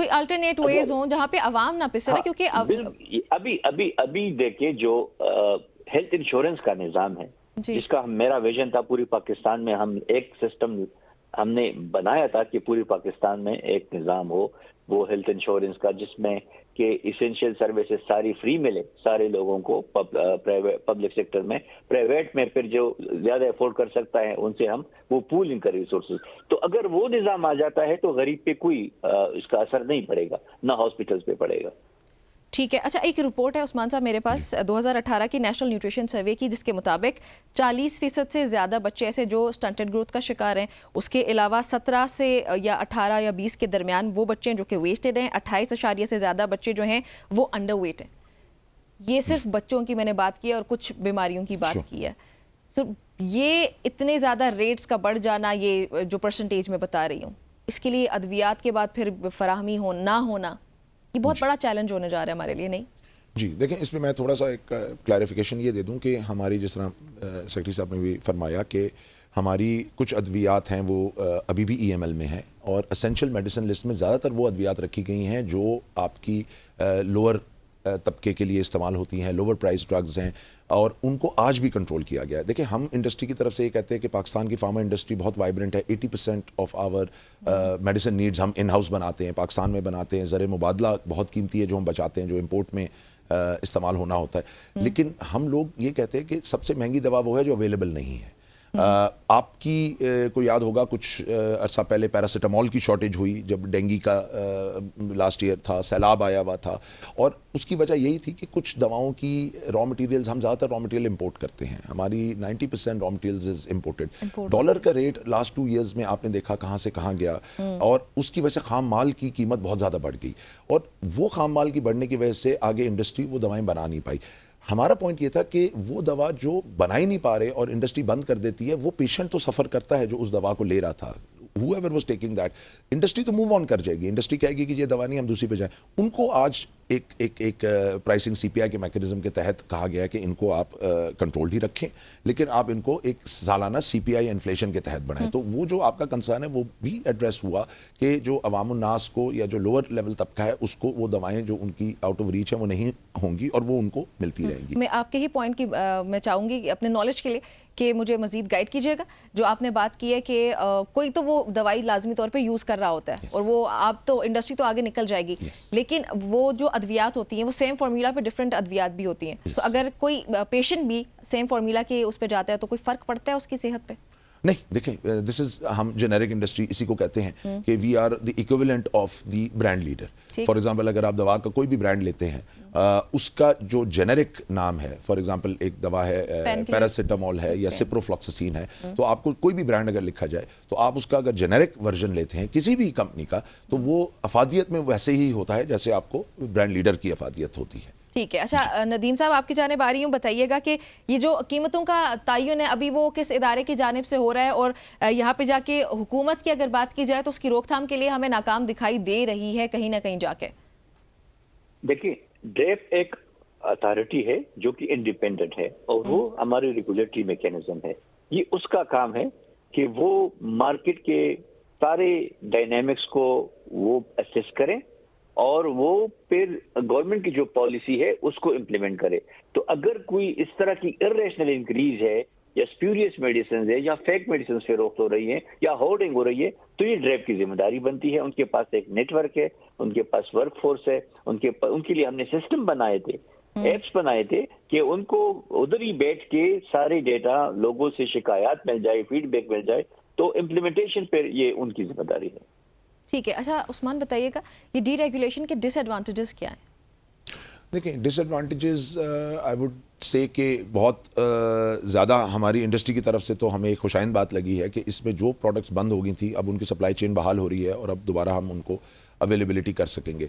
Speaker 2: کوئی الٹرنیٹ ویز ہوں جہاں پہ عوام نہ پسے نا, کیونکہ
Speaker 4: ابھی دیکھیں جو ہیلتھ انشورنس کا نظام ہے جس کا میرا ویژن تھا پوری پاکستان میں, ہم ایک سسٹم ہم نے بنایا تھا کہ پوری پاکستان میں ایک نظام ہو وہ ہیلتھ انشورنس کا, جس میں کہ ایسینشیل سروسز ساری فری ملے سارے لوگوں کو پبلک سیکٹر میں, پرائیویٹ میں پھر جو زیادہ افورڈ کر سکتا ہے ان سے ہم وہ پولنگ کر ریسورسز. تو اگر وہ نظام آ جاتا ہے تو غریب پہ کوئی اس کا اثر نہیں پڑے گا, نہ ہاسپٹلز پہ پڑے گا.
Speaker 2: ٹھیک ہے. اچھا, ایک رپورٹ ہے عثمان صاحب میرے پاس 2018 کی نیشنل نیوٹریشن سروے کی, جس کے مطابق 40% سے زیادہ بچے ایسے جو سٹنٹڈ گروتھ کا شکار ہیں. اس کے علاوہ 17 سے یا 18 یا 20 کے درمیان وہ بچے جو کہ ویسٹڈ ہیں. 28 سے زیادہ بچے جو ہیں وہ انڈر ویٹ ہیں. یہ صرف بچوں کی میں نے بات کی ہے اور کچھ بیماریوں کی بات کی ہے. سو یہ اتنے زیادہ ریٹس کا بڑھ جانا, یہ جو پرسنٹیج میں بتا رہی ہوں, اس کے لیے ادویات کے بعد پھر فراہمی نہ ہونا, یہ بہت بڑا چیلنج ہونے جا رہا ہے ہمارے لیے, نہیں؟
Speaker 3: جی دیکھیں, اس میں تھوڑا سا ایک کلیریفیکیشن یہ دے دوں کہ ہماری جس طرح سیکرٹری صاحب نے بھی فرمایا کہ ہماری کچھ ادویات ہیں وہ ابھی بھی ای ایم ایل میں ہیں, اور اسینشیل میڈیسن لسٹ میں زیادہ تر وہ ادویات رکھی گئی ہیں جو آپ کی لوور طبقے کے لیے استعمال ہوتی ہیں, لوور پرائز ڈرگز ہیں, اور ان کو آج بھی کنٹرول کیا گیا ہے. دیکھیں, ہم انڈسٹری کی طرف سے یہ کہتے ہیں کہ پاکستان کی فارما انڈسٹری بہت وائبرنٹ ہے. 80% آف آور میڈیسن نیڈز ہم ان ہاؤس بناتے ہیں, پاکستان میں بناتے ہیں. زر مبادلہ بہت قیمتی ہے جو ہم بچاتے ہیں, جو امپورٹ میں استعمال ہونا ہوتا ہے. لیکن ہم لوگ یہ کہتے ہیں کہ سب سے مہنگی دوا وہ ہے جو اویلیبل نہیں ہے. آپ کی کو یاد ہوگا کچھ عرصہ پہلے پیراسیٹامول کی شارٹیج ہوئی جب ڈینگی کا لاسٹ ایئر تھا, سیلاب آیا ہوا تھا, اور اس کی وجہ یہی تھی کہ کچھ دواؤں کی را مٹیریلز, ہم زیادہ تر را مٹیریل امپورٹ کرتے ہیں, ہماری 90% را مٹیریلز از امپورٹڈ. ڈالر کا ریٹ لاسٹ 2 ایئرز میں آپ نے دیکھا کہاں سے کہاں گیا, اور اس کی وجہ سے خام مال کی قیمت بہت زیادہ بڑھ گئی, اور وہ خام مال کی بڑھنے کی وجہ سے آگے انڈسٹری وہ دوائیں بنا نہیں پائی. ہمارا پوائنٹ یہ تھا کہ وہ دوا جو بنا ہی نہیں پا رہے اور انڈسٹری بند کر دیتی ہے, وہ پیشنٹ تو سفر کرتا ہے جو اس دوا کو لے رہا تھا. whoever was taking that, industry تو موو آن کر جائے گی, انڈسٹری کہے گی کہ یہ دوا نہیں, ہم دوسری پہ جائیں. ان کو آج ایک پرائسنگ سی پی آئی کے میکینزم کے تحت کہا گیا ہے کہ ان کو آپ کنٹرول ہی رکھیں, لیکن آپ ان کو ایک سالانہ سی پی آئی انفلیشن کے تحت بڑھائیں. تو وہ جو آپ کا کنسرن ہے وہ بھی ایڈریس ہوا کہ جو عوام الناس کو یا جو لوور لیول طبقہ ہے اس کو وہ دوائیں جو ان کی آؤٹ آف ریچ ہیں وہ نہیں ہوں گی, اور وہ ان کو ملتی رہیں گی.
Speaker 2: میں آپ کے ہی پوائنٹ کی میں چاہوں گی اپنے نالج کے لیے کہ مجھے مزید گائیڈ کیجیے گا. جو آپ نے بات کی ہے کہ کوئی تو وہ دوائی لازمی طور پہ یوز کر رہا ہوتا ہے, اور وہ آپ تو انڈسٹری تو آگے نکل جائے گی, لیکن وہ جو ادویات ہوتی ہیں وہ سیم فارمولا پہ ڈفرینٹ ادویات بھی ہوتی ہیں. تو اگر کوئی پیشنٹ بھی سیم فارمولا کے اس پہ جاتا ہے تو کوئی فرق پڑتا ہے اس کی صحت پہ؟
Speaker 3: نہیں, دیکھیں, دس از, ہم جنیرک انڈسٹری اسی کو کہتے ہیں کہ we are the equivalent of the brand leader. For example اگر آپ دوا کا کوئی بھی برانڈ لیتے ہیں, اس کا جو جنیرک نام ہے, فار ایگزامپل ایک دوا ہے پیراسیٹامول ہے یا سپروفلوکساسین ہے, تو آپ کو کوئی بھی برانڈ اگر لکھا جائے تو آپ اس کا اگر جنیرک ورژن لیتے ہیں کسی بھی کمپنی کا, تو وہ افادیت میں ویسے ہی ہوتا ہے جیسے آپ کو برانڈ لیڈر کی افادیت ہوتی ہے.
Speaker 2: ٹھیک ہے. اچھا ندیم صاحب, آپ کی جانب آ رہی ہوں, بتائیے گا کہ یہ جو قیمتوں کا تعین ہے ابھی وہ کس ادارے کی جانب سے ہو رہا ہے, اور یہاں پہ جا کے حکومت کی اگر بات کی جائے تو اس کی روک تھام کے لیے ہمیں ناکام دکھائی دے رہی ہے کہیں نہ کہیں جا کے؟
Speaker 4: دیکھیں, ڈریپ ایک اتھارٹی ہے جو کہ انڈیپینڈنٹ ہے, اور وہ ہماری ریگولیٹری میکینزم ہے. یہ اس کا کام ہے کہ وہ مارکیٹ کے سارے ڈائنامکس کو وہ اسیس کریں, اور وہ پھر گورنمنٹ کی جو پالیسی ہے اس کو امپلیمنٹ کرے. تو اگر کوئی اس طرح کی ارریشنل انکریز ہے یا اسپیوریس میڈیسنز ہے یا فیک میڈیسنز پہ روک ہو رہی ہے یا ہورڈنگ ہو رہی ہے, تو یہ ڈریپ کی ذمہ داری بنتی ہے. ان کے پاس ایک نیٹ ورک ہے, ان کے پاس ورک فورس ہے, ان کے لیے ہم نے سسٹم بنائے تھے, ایپس بنائے تھے کہ ان کو ادھر ہی بیٹھ کے سارے ڈیٹا لوگوں سے شکایات مل جائے, فیڈ بیک مل جائے, تو امپلیمنٹیشن پہ یہ ان کی ذمہ داری ہے.
Speaker 2: ٹھیک ہے. اچھا عثمان, بتائیے گا یہ ڈی ریگولیشن کے ڈس ایڈوانٹیجز کیا ہیں؟
Speaker 3: دیکھیں, ڈس ایڈوانٹیجز آئی وڈ سے کہ بہت زیادہ ہماری انڈسٹری کی طرف سے تو ہمیں ایک خوشائند بات لگی ہے کہ اس میں جو پروڈکٹس بند ہو گئی تھیں اب ان کی سپلائی چین بحال ہو رہی ہے, اور اب دوبارہ ہم ان کو اویلیبلٹی کر سکیں گے.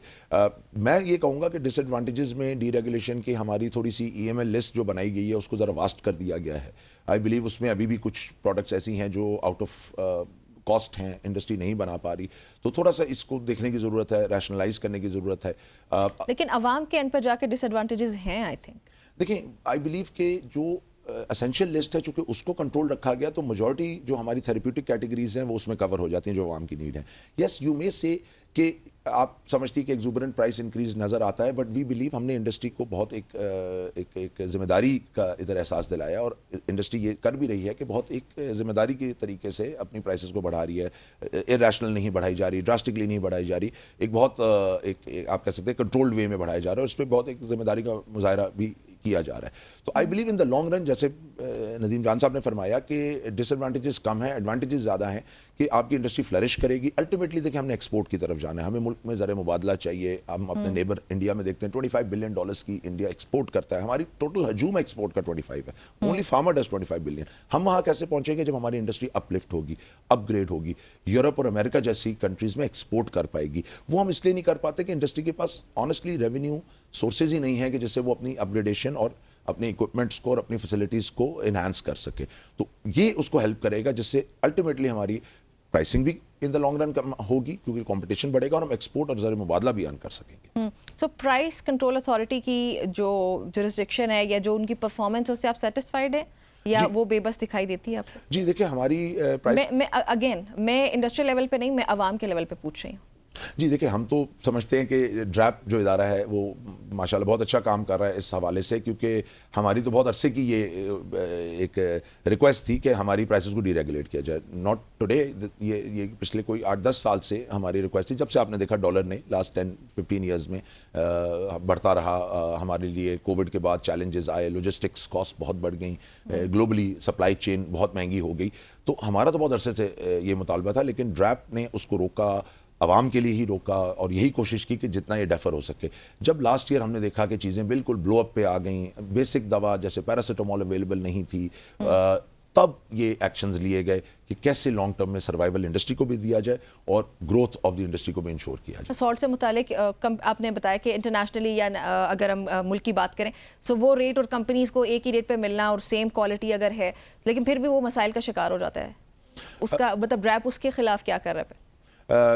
Speaker 3: میں یہ کہوں گا کہ ڈس ایڈوانٹیجز میں ڈی ریگولیشن کی ہماری تھوڑی سی ای ایم ایل لسٹ جو بنائی گئی ہے اس کو ذرا واسٹ کر دیا گیا ہے. آئی بلیو اس میں ابھی بھی کچھ پروڈکٹس ایسی ہیں جو آؤٹ آف کاسٹ ہیں, انڈسٹری نہیں بنا پا رہی, تو تھوڑا سا اس کو دیکھنے کی ضرورت ہے, ریشنلائز کرنے کی ضرورت ہے.
Speaker 2: لیکن عوام کے اینڈ پر جا کے ڈس ایڈوانٹیجز ہیں آئی تھنک.
Speaker 3: دیکھیں, آئی بلیو کہ جو اسینشیل لسٹ ہے, چونکہ اس کو کنٹرول رکھا گیا تو میجورٹی جو ہماری تھیراپیوٹک کیٹیگریز ہیں وہ اس میں کور ہو جاتی ہیں جو عوام کی نیڈ ہیں. یس یو مے سے کہ آپ سمجھتی ہیں کہ ایگزوبرنٹ پرائس انکریز نظر آتا ہے, بٹ وی بلیو ہم نے انڈسٹری کو بہت ایک ذمہ داری کا ادھر احساس دلایا, اور انڈسٹری یہ کر بھی رہی ہے کہ بہت ایک ذمہ داری کے طریقے سے اپنی پرائسز کو بڑھا رہی ہے. ارریشنل نہیں بڑھائی جا رہی, ڈراسٹکلی نہیں بڑھائی جا رہی, ایک بہت ایک آپ کہہ سکتے ہیں کنٹرولڈ وے میں بڑھایا جا رہا ہے, اور اس پہ بہت ایک ذمہ داری کا مظاہرہ بھی کیا جا رہا ہے. تو I believe in the long run, جیسے ندیم جان صاحب نے فرمایا کہ ڈس ایڈوانٹیجز کم ہیں, ایڈوانٹیجز زیادہ ہیں کہ آپ کی انڈسٹری فلرش کرے گی. الٹیمیٹلی دیکھیں ہم نے ایکسپورٹ کی طرف جانا ہے, ہمیں ملک میں زر مبادلہ چاہیے. ہم اپنے نیبر انڈیا میں دیکھتے ہیں $25 بلین کی انڈیا ایکسپورٹ کرتا ہے, ہماری ٹوٹل ہجوم ایکسپورٹ کا 25 ہے, اونلی فارمر ڈز 25 بلین. ہم وہاں کیسے پہنچیں گے؟ جب ہماری انڈسٹری اپ لفٹ ہوگی, اپ گریڈ ہوگی, یورپ اور امریکہ جیسی کنٹریز میں ایکسپورٹ کر پائے گی. وہ ہم اس لیے نہیں کر پاتے کہ انڈسٹری کے پاس آنیسٹلی ریونیو سورسز ہی نہیں ہے کہ جس سے وہ اپنی اپ گریڈیشن اور اپنے اکوپمنٹس کو اور اپنی فیسلٹیز کو انہانس کر سکے. تو یہ اس کو ہیلپ کرے گا, جس سے الٹیمیٹلی ہماری پرائسنگ بھی ان دا لانگ رن ہوگی, کیونکہ کمپٹیشن بڑھے گا اور ہم ایکسپورٹ اور زر مبادلہ بھی ارن کر سکیں گے.
Speaker 2: سو پرائس کنٹرول اتھارٹی کی جو جورسڈکشن ہے یا جو ان کی پرفارمنس, اس سے آپ سیٹسفائیڈ ہیں یا وہ بے بس دکھائی دیتی ہے آپ کو؟
Speaker 3: جی دیکھیں ہماری پرائس,
Speaker 2: میں انڈسٹریل لیول پہ نہیں, میں عوام کے لیول پہ پوچھ رہی ہوں.
Speaker 3: جی دیکھیں ہم تو سمجھتے ہیں کہ ڈریپ جو ادارہ ہے وہ ماشاءاللہ بہت اچھا کام کر رہا ہے اس حوالے سے, کیونکہ ہماری تو بہت عرصے کی یہ ایک ریکویسٹ تھی کہ ہماری پرائسز کو ڈی ریگولیٹ کیا جائے. ناٹ ٹوڈے, یہ پچھلے کوئی 8-10 سال سے ہماری ریکویسٹ تھی, جب سے آپ نے دیکھا ڈالر نے لاسٹ 10-15 ایئرز میں بڑھتا رہا. ہمارے لیے کووڈ کے بعد چیلنجز آئے, لاجسٹکس کاسٹ بہت بڑھ گئیں, گلوبلی سپلائی چین بہت مہنگی ہو گئی. تو ہمارا تو بہت عرصے سے یہ مطالبہ تھا, لیکن ڈریپ نے اس کو روکا, عوام کے لیے ہی روکا, اور یہی کوشش کی کہ جتنا یہ ڈیفر ہو سکے. جب لاسٹ ایئر ہم نے دیکھا کہ چیزیں بالکل بلو اپ پہ آ گئیں, بیسک دوا جیسے پیراسیٹامول اویلیبل نہیں تھی, تب یہ ایکشنز لیے گئے کہ کیسے لانگ ٹرم میں سروائیول انڈسٹری کو بھی دیا جائے اور گروتھ آف دی انڈسٹری کو بھی انشور کیا جائے.
Speaker 2: سالٹ سے متعلق آپ نے بتایا کہ انٹرنیشنلی یا اگر ہم ملک کی بات کریں, سو وہ ریٹ اور کمپنیز کو ایک ہی ریٹ پہ ملنا اور سیم کوالٹی اگر ہے, لیکن پھر بھی وہ مسائل کا شکار ہو جاتا ہے. اس کا مطلب ڈریپ اس کے خلاف کیا کر رہے ہیں؟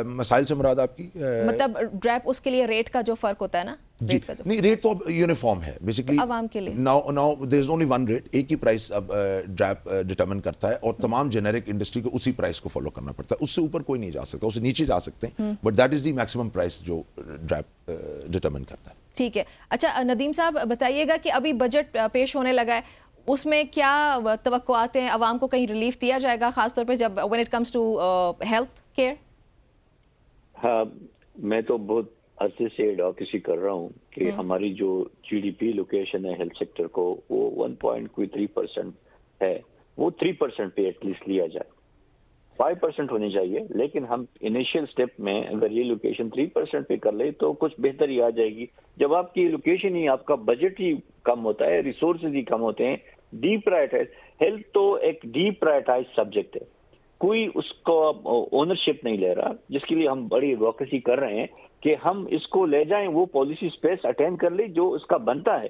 Speaker 3: مسائل سے مراد آپ کی
Speaker 2: مطلب ڈریپ اس کے لیے ریٹ کا جو فرق ہوتا ہے نا,
Speaker 3: جی نہیں, ریٹ تو یونیفارم ہے بیسیکلی
Speaker 2: عوام کے لیے.
Speaker 3: Now there is only one rate, ایک ہی پرائس اب ڈریپ ڈٹرمن کرتا ہے, اور تمام جنیرک انڈسٹری کو اسی پرائس کو فالو کرنا پڑتا ہے. اس سے اوپر کوئی نہیں جا سکتا, اس سے نیچے جا سکتے ہیں, but that is the maximum price جو ڈریپ ڈٹرمن کرتا ہے.
Speaker 2: ٹھیک ہے. اچھا ندیم صاحب بتائیے گا کہ ابھی بجٹ پیش ہونے لگا ہے, اس میں کیا توقعات ہیں؟ عوام کو کہیں ریلیف دیا جائے گا, خاص طور پہ جب when it comes to health care؟
Speaker 4: ہاں, میں تو بہت عرصے سے ایڈوکیسی کر رہا ہوں کہ ہماری جو جی ڈی پی لوکیشن ہے ہیلتھ سیکٹر کو, وہ 1.3% ہے, وہ 3% پہ ایٹ لیسٹ لیا جائے. 5% ہونی چاہیے, لیکن ہم انیشیل سٹیپ میں اگر یہ لوکیشن 3% پہ کر لیں تو کچھ بہتری آ جائے گی. جب آپ کی لوکیشن ہی, آپ کا بجٹ ہی کم ہوتا ہے, ریسورسز ہی کم ہوتے ہیں, ڈی پرائرٹائز ہیلتھ تو ایک ڈی پرائرٹائز سبجیکٹ ہے, کوئی اس کو اونرشپ نہیں لے رہا, جس کے لیے ہم بڑی ایڈوکیسی کر رہے ہیں کہ ہم اس کو لے جائیں, وہ پالیسی اسپیس اٹینڈ کر لیں جو اس کا بنتا ہے.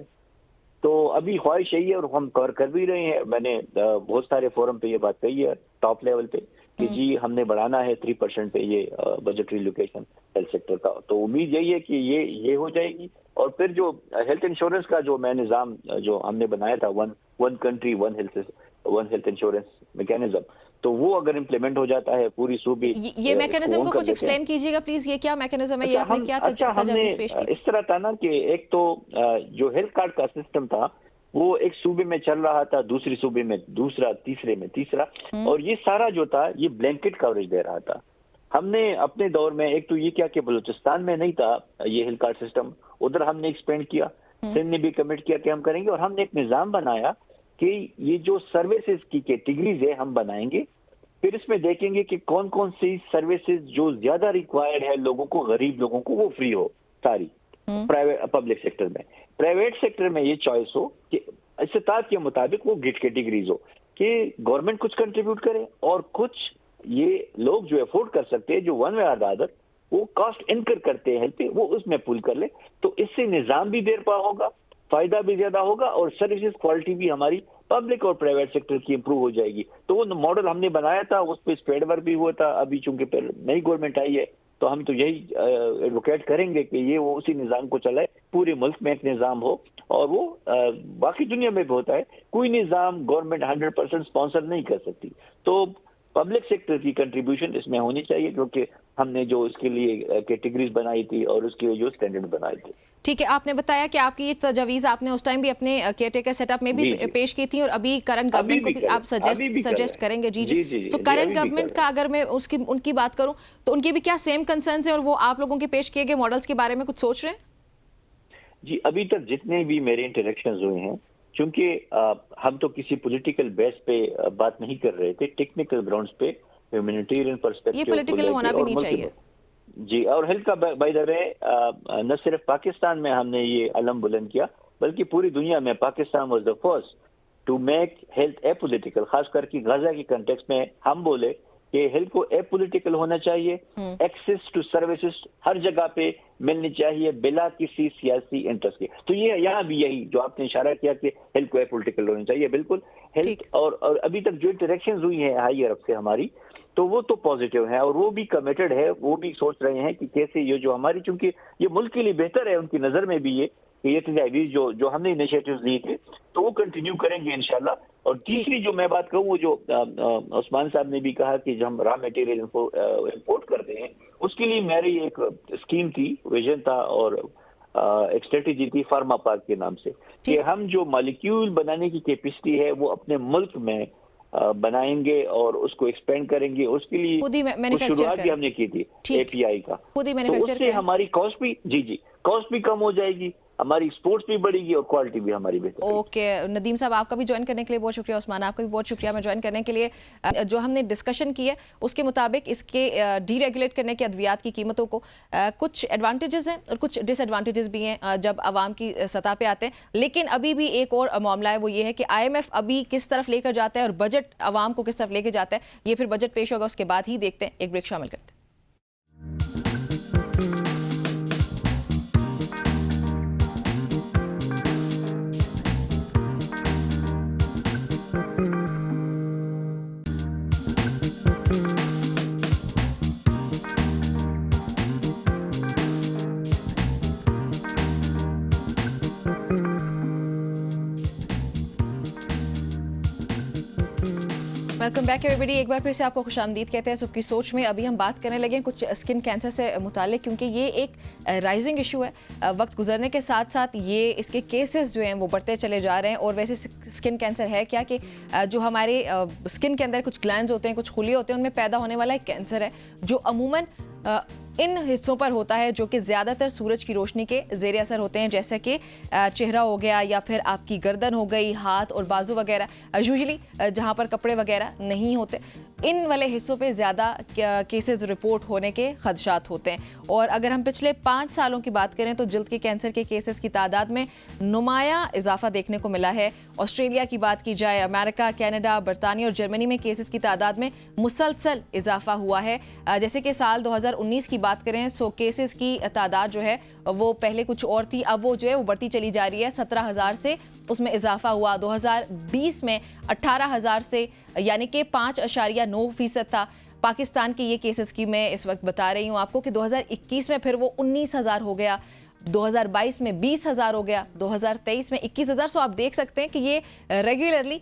Speaker 4: تو ابھی خواہش یہی ہے, اور ہم کر بھی رہے ہیں. میں نے بہت سارے فورم پہ یہ بات کہی ہے ٹاپ لیول پہ کہ جی ہم نے بڑھانا ہے 3% پہ یہ بجٹری لوکیشن ہیلتھ سیکٹر کا. تو امید یہی ہے کہ یہ ہو جائے گی. اور پھر جو ہیلتھ انشورنس کا جو میں نظام جو ہم نے بنایا تھا, one country one health insurance mechanism, تو وہ اگر امپلیمنٹ ہو جاتا ہے پوری صوبے,
Speaker 2: یہ میکینزم کو کچھ ایکسپلین کیجیے گا پلیز, یہ کیا میکینزم ہے, یہ آپ نے کیا تجاویز پیش کی؟
Speaker 4: اس طرح تھا نا کہ ایک تو جو ہیلتھ کارڈ کا سسٹم تھا وہ ایک صوبے میں چل رہا تھا, دوسری صوبے میں دوسرا, تیسرے میں تیسرا, اور یہ سارا جو تھا یہ بلینکٹ کوریج دے رہا تھا. ہم نے اپنے دور میں ایک تو یہ کیا کہ بلوچستان میں نہیں تھا یہ ہیلتھ کارڈ سسٹم, ادھر ہم نے ایکسپینڈ کیا, سندھ نے بھی کمٹ کیا کہ ہم کریں گے, اور ہم نے ایک نظام بنایا کہ یہ جو سروسز کی کیٹیگریز ہے ہم بنائیں گے, پھر اس میں دیکھیں گے کہ کون کون سی سروسز جو زیادہ ریکوائرڈ ہے لوگوں کو, غریب لوگوں کو, وہ فری ہو ساری پبلک سیکٹر میں. پرائیویٹ سیکٹر میں یہ چوائس ہو کہ استطاعت کے مطابق وہ گٹ کیٹیگریز ہو کہ گورنمنٹ کچھ کنٹریبیوٹ کرے اور کچھ یہ لوگ جو افورڈ کر سکتے ہیں, جو one way or the other وہ کاسٹ انکر کرتے ہیں ہیلتھ پہ, وہ اس میں پول کر لے. تو اس سے نظام بھی دیر پا ہوگا, فائدہ بھی زیادہ ہوگا, اور سروسز کوالٹی بھی ہماری پبلک اور پرائیویٹ سیکٹر کی امپروو ہو جائے گی. تو وہ ماڈل ہم نے بنایا تھا, اس پہ اسپریڈ ورک بھی ہوا تھا. ابھی چونکہ نئی گورنمنٹ آئی ہے تو ہم تو یہی ایڈوکیٹ کریں گے کہ یہ وہ اسی نظام کو چلائے پورے ملک میں ایک نظام ہو, اور وہ باقی دنیا میں بھی ہوتا ہے, کوئی نظام گورنمنٹ 100% اسپانسر نہیں کر سکتی. تو پبلک سیکٹر کی کنٹریبیوشن اس میں ہونی چاہیے, کیونکہ ہم نے جو اس کے لیے کیٹیگریز بنائی تھی اور اس کے جو اسٹینڈرڈ بنائے تھے.
Speaker 2: ٹھیک ہے, آپ نے بتایا کہ آپ کی یہ تجاویز آپ نے اس ٹائم بھی اپنے کیئر ٹیکر سیٹ اپ میں بھی پیش کی تھی, اور ابھی کرنٹ گورنمنٹ کو بھی آپ سجیسٹ کریں گے. جی. تو کرنٹ گورنمنٹ کا اگر میں ان کی بات کروں تو ان کی بھی کیا سیم کنسرنز ہیں, اور وہ آپ لوگوں کے پیش کیے گئے ماڈلز کے بارے میں کچھ سوچ رہے ہیں؟
Speaker 4: جی, ابھی تک جتنے بھی میرے انٹریکشنز ہوئے ہیں, چونکہ ہم تو کسی پولیٹیکل بیس پہ بات نہیں کر رہے تھے, ٹیکنیکل گراؤنڈز پہ ہیومینیٹیرین پرسپیکٹیو,
Speaker 2: یہ پولیٹیکل ہونا بھی نہیں چاہیے.
Speaker 4: جی, اور ہیلتھ کا بائی دا وے نہ صرف پاکستان میں ہم نے یہ علم بلند کیا, بلکہ پوری دنیا میں Pakistan was the first to make health a political. خاص کر کے غزہ کی کنٹیکسٹ میں ہم بولے کہ ہیلتھ کو اے پولیٹیکل ہونا چاہیے, ایکسیس ٹو سروسز ہر جگہ پہ ملنی چاہیے بلا کسی سیاسی انٹرسٹ کے. تو یہ یہاں بھی یہی جو آپ نے اشارہ کیا کہ ہیلتھ کو اے پولیٹیکل ہونی چاہیے, بالکل ہیلتھ. اور ابھی تک جو انٹریکشنز ہوئی ہیں ہائی عرب سے ہماری, تو وہ تو پازیٹیو ہیں, اور وہ بھی کمیٹڈ ہے, وہ بھی سوچ رہے ہیں کہ کیسے یہ جو ہماری, چونکہ یہ ملک کے لیے بہتر ہے ان کی نظر میں بھی, یہ تجاویز جو ہم نے انیشیٹوز لیے تھے تو وہ کنٹینیو کریں گے انشاءاللہ. اور تیسری جو میں بات کہوں, وہ جو عثمان صاحب نے بھی کہا کہ جو ہم را میٹیریل امپورٹ کرتے ہیں, اس کے لیے میری ایک اسکیم تھی, ویژن تھا, اور ایک اسٹریٹجی تھی فارما پارک کے نام سے, کہ ہم جو مالیکیول بنانے کی کیپیسٹی ہے وہ اپنے ملک میں بنائیں گے اور اس کو ایکسپینڈ کریں گے. اس کے لیے شروعات بھی ہم نے کی تھی اے پی آئی کا, تو اس سے ہماری کاسٹ بھی کاسٹ بھی کم ہو جائے گی, ہماری ایکسپورٹس بھی بڑھے گی اور کوالٹی بھی ہماری بہتر.
Speaker 2: اوکے ندیم صاحب, آپ کا بھی جوائن کرنے کے لیے بہت شکریہ. عثمان, آپ کا بھی بہت شکریہ میں جوائن کرنے کے لیے. جو ہم نے ڈسکشن کی ہے اس کے مطابق اس کے ڈی ریگولیٹ کرنے کے ادویات کی قیمتوں کو کچھ ایڈوانٹیجز ہیں اور کچھ ڈس ایڈوانٹیجز بھی ہیں جب عوام کی سطح پہ آتے ہیں. لیکن ابھی بھی ایک اور معاملہ ہے, وہ یہ ہے کہ آئی ایم ایف ابھی کس طرف لے کر جاتا ہے اور بجٹ عوام کو کس طرف لے کے جاتا ہے. یہ پھر بجٹ پیش ہوگا, اس کے بعد ہی دیکھتے ہیں. ایک بریک شامل کرتے ہیں. ویلکم بیک ایوری بڈی. ایک بار پھر سے آپ کو خوش آمدید کہتے ہیں صبح کی سوچ میں. ابھی ہم بات کرنے لگے ہیں کچھ اسکن کینسر سے متعلق, کیونکہ یہ ایک رائزنگ ایشو ہے. وقت گزرنے کے ساتھ ساتھ یہ اس کے کیسز جو ہیں وہ بڑھتے چلے جا رہے ہیں. اور ویسے اسکن کینسر ہے کیا, کہ جو ہمارے اسکن کے اندر کچھ گلینڈز ہوتے ہیں, کچھ خلیے ہوتے ہیں, ان میں پیدا ہونے والا ایک کینسر ہے جو عموماً ان حصوں پر ہوتا ہے جو کہ زیادہ تر سورج کی روشنی کے زیر اثر ہوتے ہیں, جیسے کہ چہرہ ہو گیا یا پھر آپ کی گردن ہو گئی, ہاتھ اور بازو وغیرہ, یوزلی جہاں پر کپڑے وغیرہ نہیں ہوتے. ان والے حصوں پہ زیادہ کیسز رپورٹ ہونے کے خدشات ہوتے ہیں. اور اگر ہم پچھلے 5 سالوں کی بات کریں تو جلد کے کینسر کے کیسز کی تعداد میں نمایاں اضافہ دیکھنے کو ملا ہے. آسٹریلیا کی بات کی جائے, امریکہ, کینیڈا, برطانیہ اور جرمنی میں کیسز کی تعداد میں مسلسل اضافہ ہوا ہے. جیسے کہ سال 2019 کی بات کریں سو کیسز کی تعداد جو ہے وہ پہلے کچھ اور تھی, اب وہ جو ہے وہ بڑھتی چلی جا رہی ہے. 17,000 سے اس میں اضافہ ہوا. 2020 میں 18,000 سے, یعنی کہ 5.9% تھا. پاکستان کے یہ کیسز کی میں اس وقت بتا رہی ہوں آپ کو کہ 2021 میں پھر وہ 19,000 ہو گیا, 2022 میں 20,000 ہو گیا, 2023 میں 21,000. سو آپ دیکھ سکتے ہیں کہ یہ ریگولرلی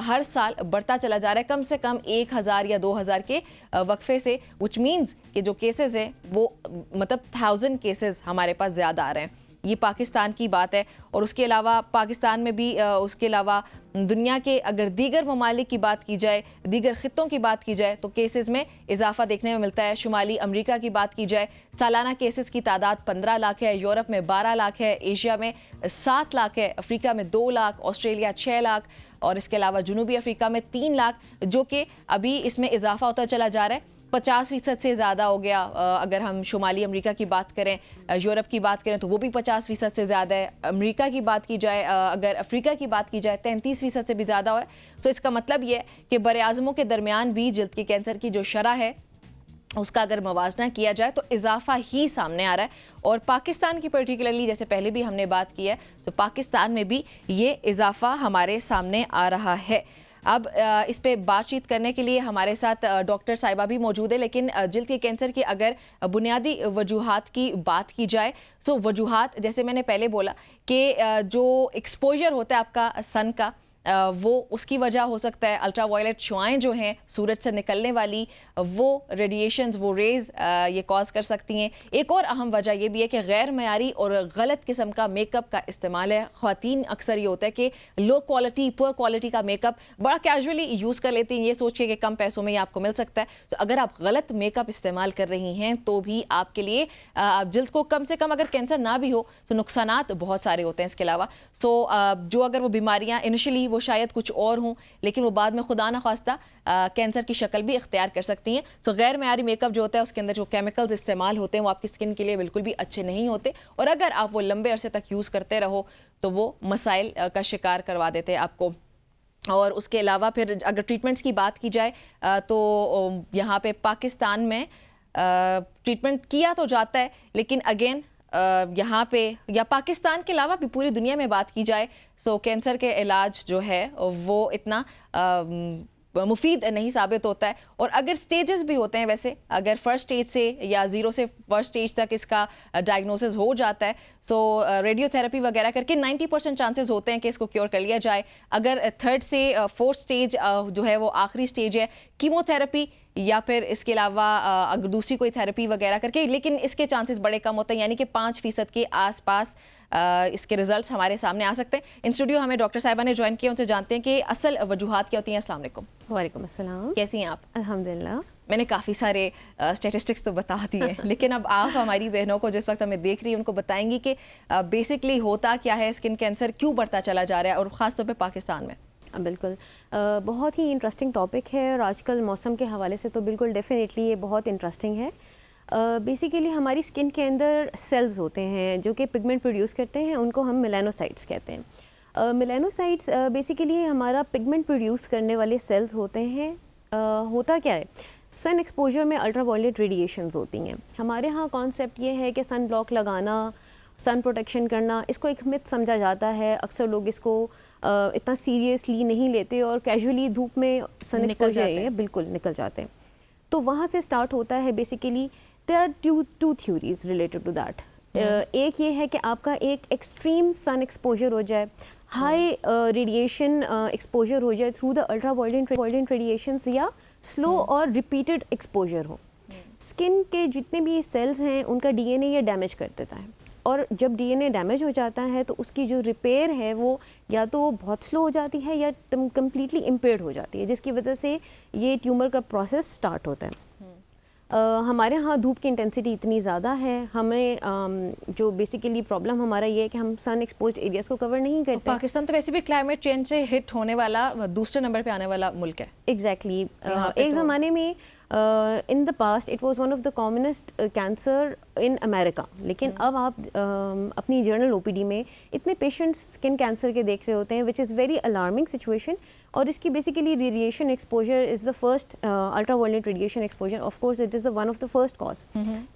Speaker 2: ہر سال بڑھتا چلا جا رہا ہے, کم سے کم 1,000 یا 2,000 کے وقفے سے, وچ مینز کہ جو کیسز ہیں وہ مطلب 1000 کیسز ہمارے پاس زیادہ آ رہے ہیں. یہ پاکستان کی بات ہے. اور اس کے علاوہ پاکستان میں بھی اس کے علاوہ دنیا کے اگر دیگر ممالک کی بات کی جائے, دیگر خطوں کی بات کی جائے تو کیسز میں اضافہ دیکھنے میں ملتا ہے. شمالی امریکہ کی بات کی جائے, سالانہ کیسز کی تعداد 15 لاکھ ہے, یورپ میں 12 لاکھ ہے, ایشیا میں 7 لاکھ ہے, افریقہ میں 2 لاکھ, آسٹریلیا 6 لاکھ, اور اس کے علاوہ جنوبی افریقہ میں 3 لاکھ, جو کہ ابھی اس میں اضافہ ہوتا چلا جا رہا ہے. 50% سے زیادہ ہو گیا. اگر ہم شمالی امریکہ کی بات کریں, یورپ کی بات کریں تو وہ بھی 50% سے زیادہ ہے. امریکہ کی بات کی جائے, اگر افریقہ کی بات کی جائے 33% سے بھی زیادہ ہو رہا ہے. سو اس کا مطلب یہ ہے کہ بر اعظموں کے درمیان بھی جلد کے کینسر کی جو شرح ہے اس کا اگر موازنہ کیا جائے تو اضافہ ہی سامنے آ رہا ہے. اور پاکستان کی پرٹیکولرلی جیسے پہلے بھی ہم نے بات کی ہے تو پاکستان میں بھی یہ اضافہ ہمارے سامنے آ رہا ہے. اب اس پہ بات چیت کرنے کے لیے ہمارے ساتھ ڈاکٹر صاحبہ بھی موجود ہے، لیکن جلد کے کینسر کی اگر بنیادی وجوہات کی بات کی جائے سو وجوہات جیسے میں نے پہلے بولا کہ جو ایکسپوجر ہوتا ہے آپ کا سن کا وہ اس کی وجہ ہو سکتا ہے، الٹرا وائلٹ شعائیں جو ہیں سورج سے نکلنے والی وہ ریڈیشنز وہ ریز یہ کاز کر سکتی ہیں۔ ایک اور اہم وجہ یہ بھی ہے کہ غیر معیاری اور غلط قسم کا میک اپ کا استعمال ہے۔ خواتین اکثر یہ ہوتا ہے کہ لو کوالٹی پور کوالٹی کا میک اپ بڑا کیجولی یوز کر لیتی ہیں، یہ سوچ کے کہ کم پیسوں میں یہ آپ کو مل سکتا ہے۔ تو اگر آپ غلط میک اپ استعمال کر رہی ہیں تو بھی آپ کے لیے جلد کو کم سے کم اگر کینسر نہ بھی ہو تو نقصانات بہت سارے ہوتے ہیں اس کے علاوہ۔ جو اگر وہ بیماریاں انیشلی وہ شاید کچھ اور ہوں لیکن وہ بعد میں خدا نخواستہ کینسر کی شکل بھی اختیار کر سکتی ہیں۔ سو غیر معیاری میک اپ جو ہوتا ہے اس کے اندر جو کیمیکلز استعمال ہوتے ہیں وہ آپ کی اسکن کے لیے بالکل بھی اچھے نہیں ہوتے، اور اگر آپ وہ لمبے عرصے تک یوز کرتے رہو تو وہ مسائل کا شکار کروا دیتے ہیں آپ کو۔ اور اس کے علاوہ پھر اگر ٹریٹمنٹس کی بات کی جائے تو یہاں پہ پاکستان میں ٹریٹمنٹ کیا تو جاتا ہے لیکن اگین یہاں پہ یا پاکستان کے علاوہ بھی پوری دنیا میں بات کی جائے سو کینسر کے علاج جو ہے وہ اتنا مفید نہیں ثابت ہوتا ہے، اور اگر سٹیجز بھی ہوتے ہیں ویسے اگر فرسٹ سٹیج سے یا 0 سے فرسٹ سٹیج تک اس کا ڈائگنوسس ہو جاتا ہے سو ریڈیو تھراپی وغیرہ کر کے 90% چانسز ہوتے ہیں کہ اس کو کیور کر لیا جائے۔ اگر تھرڈ سے فورتھ سٹیج جو ہے وہ آخری سٹیج ہے کیمو تھراپی یا پھر اس کے علاوہ اگر دوسری کوئی تھراپی وغیرہ کر کے، لیکن اس کے چانسز بڑے کم ہوتے ہیں، یعنی کہ 5% کے آس پاس اس کے ریزلٹس ہمارے سامنے آ سکتے ہیں۔ ان اسٹوڈیو ہمیں ڈاکٹر صاحبہ نے جوائن کیا، ان سے جانتے ہیں کہ اصل وجوہات کیا ہوتی ہیں۔ السلام علیکم۔
Speaker 5: وعلیکم السلام،
Speaker 2: کیسی ہیں آپ؟
Speaker 5: الحمدللہ۔
Speaker 2: میں نے کافی سارے اسٹیٹسٹکس تو بتا دیے لیکن اب آپ ہماری بہنوں کو جس وقت ہمیں دیکھ رہی ہیں ان کو بتائیں گی کہ بیسکلی ہوتا کیا ہے، اسکن کینسر کیوں بڑھتا چلا جا رہا ہے اور خاص طور پہ پاکستان میں؟
Speaker 5: بالکل بہت ہی انٹرسٹنگ ٹاپک ہے، اور آج کل موسم کے حوالے سے تو بالکل ڈیفینیٹلی یہ بہت انٹرسٹنگ ہے۔ بیسیکلی ہماری اسکن کے اندر سیلز ہوتے ہیں جو کہ پگمنٹ پروڈیوس کرتے ہیں، ان کو ہم میلانوسائٹس کہتے ہیں۔ میلانوسائٹس بیسیکلی ہمارا پگمنٹ پروڈیوس کرنے والے سیلز ہوتے ہیں۔ ہوتا کیا ہے، سن ایکسپوجر میں الٹرا وائلٹ ریڈیشنز ہوتی ہیں۔ ہمارے ہاں کانسیپٹ یہ ہے کہ سن بلاک لگانا، سن پروٹیکشن کرنا، اس کو ایک مت سمجھا جاتا ہے۔ اکثر لوگ اس کو اتنا سیریسلی نہیں لیتے اور کیجولی دھوپ میں سن ایکسپوجر بالکل نکل جاتے ہیں۔ تو وہاں سے اسٹارٹ ہوتا ہے basically there are two theories related to that. ایک یہ ہے کہ آپ کا ایک ایکسٹریم سن ایکسپوجر ہو جائے، ہائی ریڈیشن ایکسپوجر ہو جائے through the ultraviolet radiations, یا سلو اور ریپیٹڈ ایکسپوجر ہو۔ اسکن کے جتنے بھی سیلز ہیں ان کا ڈی این اے یہ ڈیمیج کر دیتا ہے، اور جب ڈی این اے ڈیمیج ہو جاتا ہے تو اس کی جو ریپیئر ہے وہ یا تو بہت سلو ہو جاتی ہے یا کمپلیٹلی امپیئرڈ ہو جاتی ہے، جس کی وجہ سے یہ ٹیومر کا پروسیس اسٹارٹ ہوتا ہے۔ ہمارے ہاں دھوپ کی انٹینسٹی اتنی زیادہ ہے، ہمیں جو بیسیکلی پرابلم ہمارا یہ ہے کہ ہم سن ایکسپوزڈ ایریاز کو کور نہیں کرتے۔
Speaker 2: پاکستان تو ویسے بھی کلائمیٹ چینج سے ہٹ ہونے والا دوسرے نمبر پہ آنے والا ملک ہے۔
Speaker 5: ایگزیکٹلی ایک زمانے میں in the past it was one of the commonest cancer in America, لیکن اب آپ اپنی جرنل او پی ڈی میں اتنے پیشنٹس اسکن کینسر کے دیکھ رہے ہوتے ہیں، which is very alarming situation. اور اس کی basically radiation exposure is the first, ultraviolet radiation exposure of course it is the one of the first cause.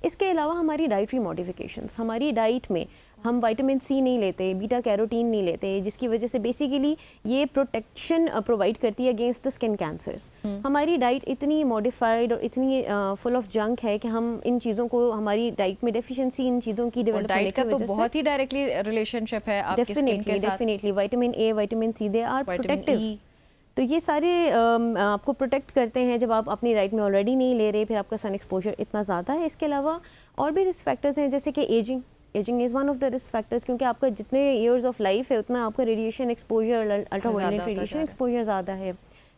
Speaker 5: اس کے علاوہ ہماری ڈائٹری ماڈیفیکیشنس، ہماری ڈائٹ میں ہم وائٹامن سی نہیں لیتے، بیٹا کیروٹین نہیں لیتے، جس کی وجہ سے بیسیکلی یہ پروٹیکشن پرووائڈ کرتی ہے اگینسٹ دا اسکن کینسرس۔ ہماری ڈائٹ اتنی ماڈیفائڈ اور اتنی فل آف جنک ہے کہ ہم ان چیزوں کو، ہماری ڈائٹ میں ڈیفیشنسی ان چیزوں کی ڈیولپ ہونے کی وجہ سے
Speaker 2: بہت ہی ڈائریکٹلی ریلیشن شپ ہے آپ کی اسکن کے ساتھ۔
Speaker 5: Definitely vitamin A, vitamin C, they are protective. تو یہ سارے آپ کو پروٹیکٹ کرتے ہیں جب آپ اپنی رائٹ میں آلریڈی نہیں لے رہے، پھر آپ کا سن ایکسپوجر اتنا زیادہ ہے۔ اس کے علاوہ اور بھی رسک فیکٹرز ہیں جیسے کہ ageing is one of the risk factors, کیونکہ آپ کا جتنے ایئرز آف لائف ہے اتنا آپ کا radiation exposure, ultraviolet radiation exposure زیادہ ہے۔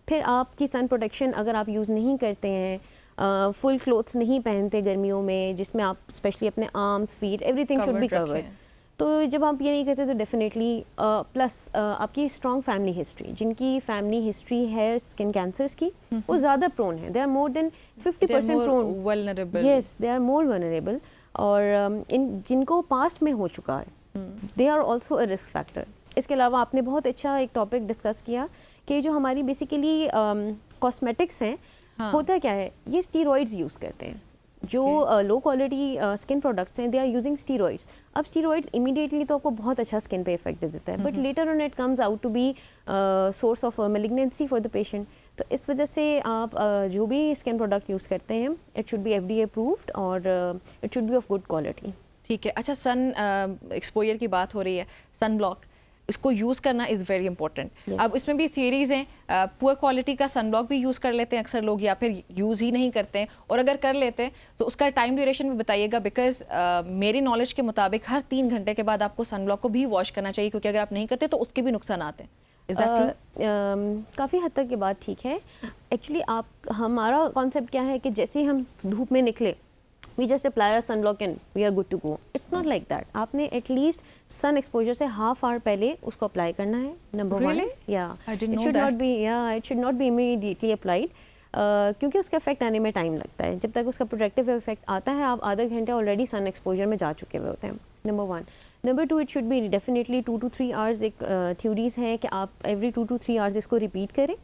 Speaker 5: پھر آپ کی سن پروٹیکشن اگر آپ یوز نہیں کرتے ہیں، فل کلوتھس نہیں پہنتے گرمیوں میں، جس میں آپ اسپیشلی اپنے arms, feet, everything should be covered, تو جب آپ یہ نہیں کرتے تو ڈیفینیٹلی پلس آپ کی اسٹرانگ فیملی ہسٹری، جن کی فیملی ہسٹری ہے اسکن کینسرس کی، وہ زیادہ پرون ہے، they are more than 50% prone, yes they are more vulnerable, اور جن کو پاسٹ میں ہو چکا ہے they are also a risk factor. اس کے علاوہ آپ نے بہت اچھا ایک ٹاپک ڈسکس کیا کہ جو ہماری بیسیکلی کاسمیٹکس ہیں، ہوتا کیا ہے، یہ اسٹیرائڈز یوز کرتے ہیں جو لو کوالٹی اسکن پروڈکٹس ہیں دے آر یوزنگ اسٹیرائڈس. اب اسٹیرائڈس امیڈیٹلی تو آپ کو بہت اچھا اسکن پہ افیکٹ دے دیتا ہے, but later on it comes out to be source of malignancy for the patient. تو اس وجہ سے آپ جو بھی اسکن پروڈکٹ یوز کرتے ہیں it should be FDA approved اور it should be of good quality.
Speaker 2: ٹھیک ہے. اچھا, سن ایکسپوجر کی بات ہو رہی ہے, سن بلاک اس کو یوز کرنا از ویری امپورٹنٹ. اب اس میں بھی تھیوریز ہیں, پور کوالٹی کا سن بلاک بھی یوز کر لیتے ہیں اکثر لوگ, یا پھر یوز ہی نہیں کرتے ہیں, اور اگر کر لیتے ہیں تو اس کا ٹائم ڈیوریشن بھی بتائیے گا, بیکاز میری نالج کے مطابق ہر 3 گھنٹے کے بعد آپ کو سن بلاک کو بھی واش کرنا چاہیے, کیونکہ اگر آپ نہیں کرتے تو اس کے بھی نقصانات ہیں.
Speaker 5: کافی حد تک یہ بات ٹھیک ہے. ایکچولی ہمارا کانسیپٹ کیا ہے کہ جیسے ہم دھوپ میں نکلے we just apply sunblock and we are good to go. It's not like that. آپ نے ایٹ لیسٹ سن ایکسپوجر سے ہاف آور پہلے اس کو اپلائی کرنا ہے, نمبر 1. یا it should not be immediately applied, کیونکہ اس کا افیکٹ آنے میں ٹائم لگتا ہے. جب تک اس کا پروٹیکٹیو افیکٹ آتا ہے آپ آدھا گھنٹہ آلریڈی سن ایکسپوجر میں جا چکے ہوئے ہوتے ہیں, number 1. Number 2, it should be definitely 2 to 3 hours. ایک تھیوریز ہیں کہ آپ ایوری 2 to 3 hours اس کو ریپیٹ کریں.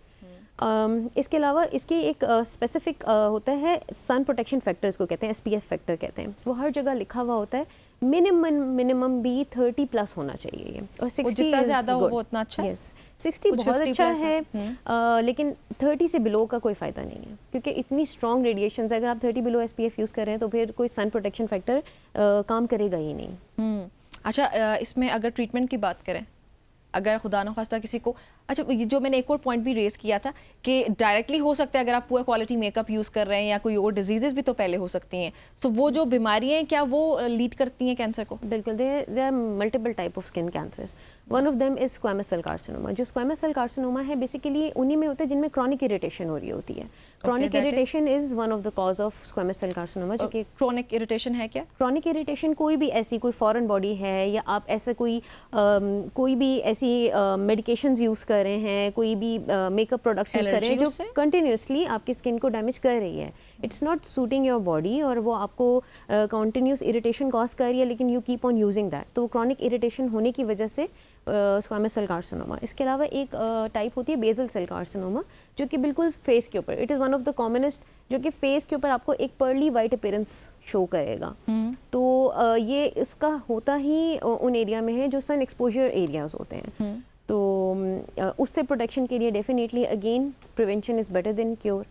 Speaker 5: اس کے علاوہ اس کی ایک اسپیسیفک ہوتا ہے سن پروٹیکشن فیکٹر, اس کو کہتے ہیں SPF فیکٹر کہتے ہیں. وہ ہر جگہ لکھا ہوا ہوتا ہے, منیمم بھی 30+ ہونا چاہیے, اور 60
Speaker 2: جتنا زیادہ ہو وہ اتنا اچھا.
Speaker 5: یس 60 بہت اچھا ہے, لیکن 30 سے بلو کا کوئی فائدہ نہیں ہے, کیونکہ اتنی اسٹرانگ ریڈیشنز, اگر آپ 30 بلو SPF یوز کر رہے ہیں تو پھر کوئی سن پروٹیکشن فیکٹر کام کرے گا ہی نہیں.
Speaker 2: اچھا, اس میں اگر ٹریٹمنٹ کی بات کریں, اگر خدا نخواستہ کسی کو, اچھا جو میں نے ایک اور پوائنٹ بھی ریز کیا تھا کہ ڈائریکٹلی ہو سکتا ہے اگر آپ poor quality make up use کر رہے ہیں, یا کوئی اور ڈیزیزز بھی تو پہلے ہو سکتی ہیں, سو وہ جو بیماریاں ہیں کیا وہ لیڈ کرتی ہیں کینسر کو؟
Speaker 5: بالکل, there are multiple type of skin cancers. One of them is squamous cell carcinoma. جو اسکویمس سیل کارسینوما ہے بیسیکلی انہیں میں ہوتا ہے جن میں کرونک اریٹیشن ہو رہی ہوتی ہے. Chronic irritation is one of the cause of squamous cell carcinoma. جو کہ
Speaker 2: کرونک اریٹیشن ہے کیا؟
Speaker 5: کرونک اریٹیشن کوئی بھی ایسی کوئی فورن باڈی ہے, یا آپ ایسا کوئی بھی ایسی میڈیکیشنز یوز کر رہے ہیں, کوئی بھی میک اپ پروڈکٹس یوز کر رہے ہیں جو کنٹینیوسلی آپ کی اسکن کو ڈیمیج کر رہی ہے. It's not suiting your body, اور وہ آپ کو کنٹینیوس اریٹیشن کاز کر رہی ہے, لیکن you keep on using that. تو کرونک اریٹیشن ہونے کی وجہ سے اسکویمس سیل کارسینوما. اس کے علاوہ ایک ٹائپ ہوتی ہے بیزل سیل کارسینوما, جو کہ بالکل فیس کے اوپر, it is one of the commonest, جو کہ فیس کے اوپر آپ کو ایک پرلی وائٹ اپیرنس شو کرے گا. تو یہ اس کا ہوتا ہی ان ایریا میں ہے جو سن ایکسپوجر ایریاز ہوتے ہیں. تو اس سے پروٹیکشن کے لیے definitely again prevention is better than cure.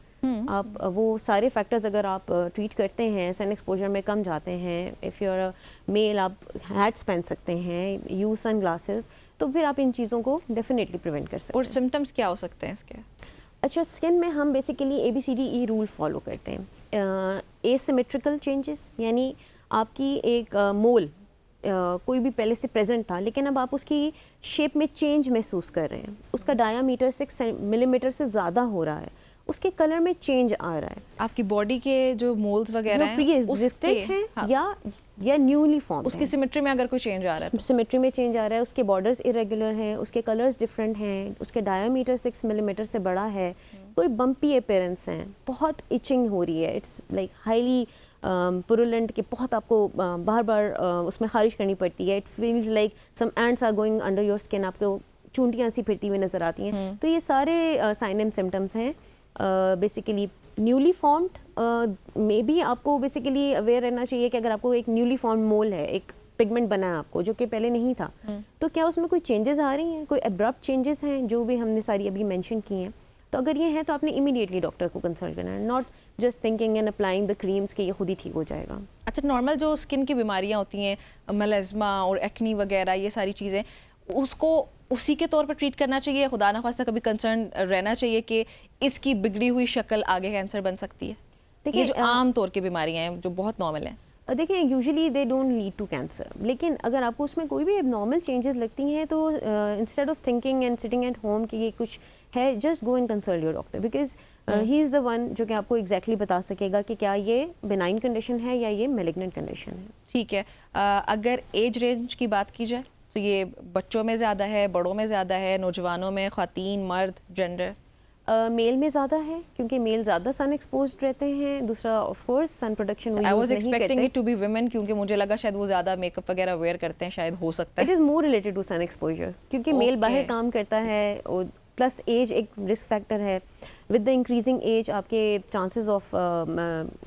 Speaker 5: آپ وہ سارے فیکٹرز اگر آپ ٹریٹ کرتے ہیں, سن ایکسپوجر میں کم جاتے ہیں, اف یو آر میل آپ ہیٹس پہن سکتے ہیں, یوز سن گلاسز, تو پھر آپ ان چیزوں کو ڈیفینیٹلی پریونٹ کر سکتے ہیں.
Speaker 2: اور سمٹمس کیا ہو سکتے ہیں اس کے؟
Speaker 5: اچھا, اسکن میں ہم بیسیکلی ABCDE رول فالو کرتے ہیں. asymmetrical چینجز, یعنی آپ کی ایک مول کوئی بھی پہلے سے پریزنٹ تھا, لیکن اب آپ اس کی شیپ میں چینج محسوس کر رہے ہیں, اس کا ڈایا میٹر 6 ملی سے زیادہ ہو رہا ہے, اس کے کلر میں چینج آ رہا ہے.
Speaker 2: آپ کی باڈی کے جو مولز وغیرہ ہیں
Speaker 5: جو پری ایگزسٹنٹ ہیں یا نیولی فارم,
Speaker 2: اس کی سیمیٹری میں اگر کوئی چینج آ رہا ہے,
Speaker 5: سیمیٹری میں چینج آ رہا ہے, اس کے بارڈرز ارریگولر ہیں, اس کے کلرز ڈفرینٹ ہیں, اس کے ڈایا میٹر 6 ملی سے بڑا ہے, کوئی بمپی اپیرنس ہیں, بہت ایچنگ ہو رہی ہے, اٹس لائک ہائیلی پورولنٹ کہ بہت آپ کو بار بار اس میں خارج کرنی پڑتی ہے. It feels like some ants are going under your skin, آپ کو چونٹیاں سی پھرتی ہوئی نظر آتی ہیں. تو یہ سارے سائن اینڈ سمٹمس ہیں. بیسیکلی نیولی فارمڈ میں بھی آپ کو بیسیکلی اویئر رہنا چاہیے کہ اگر آپ کو ایک نیولی فارمڈ مول ہے, ایک پگمنٹ بنا ہے آپ کو جو کہ پہلے نہیں تھا, تو کیا اس میں کوئی چینجز آ رہی ہیں, کوئی ابرپٹ چینجز ہیں جو بھی ہم نے ساری ابھی مینشن کی ہیں. تو اگر یہ ہے تو آپ نے امیڈیٹلی ڈاکٹر کو کنسلٹ کرنا ہے, not just thinking and applying the creams کہ یہ خود ہی ٹھیک ہو جائے گا.
Speaker 2: اچھا, نارمل جو اسکن کی بیماریاں ہوتی ہیں, میلزما اور ایکنی وغیرہ, یہ ساری چیزیں, اس کو اسی کے طور پر ٹریٹ کرنا چاہیے, خدا نخواستہ کبھی کنسرن رہنا چاہیے کہ اس کی بگڑی ہوئی شکل آگے کینسر بن سکتی ہے؟ یہ جو عام طور کی بیماریاں ہیں جو بہت نارمل ہیں,
Speaker 5: دیکھیں usually they don't lead to cancer, لیکن اگر آپ کو اس میں کوئی بھی اب نارمل چینجز لگتی ہیں تو instead of thinking and sitting at home کہ یہ کچھ ہے, just go and consult your doctor, because he is the one جو کہ آپ کو ایگزیکٹلی بتا سکے گا کہ کیا یہ بینائن کنڈیشن ہے یا یہ میلیگننٹ کنڈیشن ہے.
Speaker 2: ٹھیک ہے. اگر ایج رینج کی بات کی جائے تو یہ بچوں میں زیادہ ہے, بڑوں میں زیادہ ہے, نوجوانوں میں, خواتین, مرد, جینڈر؟
Speaker 5: میل میں زیادہ ہے کیونکہ میل زیادہ سن ایکسپوزڈ رہتے ہیں. دوسرا آف کورس سن پروڈکشن وہ یوز نہیں کرتے.
Speaker 2: اٹ ٹو بی ویمن, کیونکہ مجھے لگا شاید وہ زیادہ میک اپ وغیرہ ویئر کرتے ہیں, شاید ہو سکتا ہے.
Speaker 5: It is more related to sun exposure, کیونکہ میل باہر کام کرتا ہے, پلس ایج ایک رسک فیکٹر ہے. ود دا انکریزنگ ایج آپ کے chances of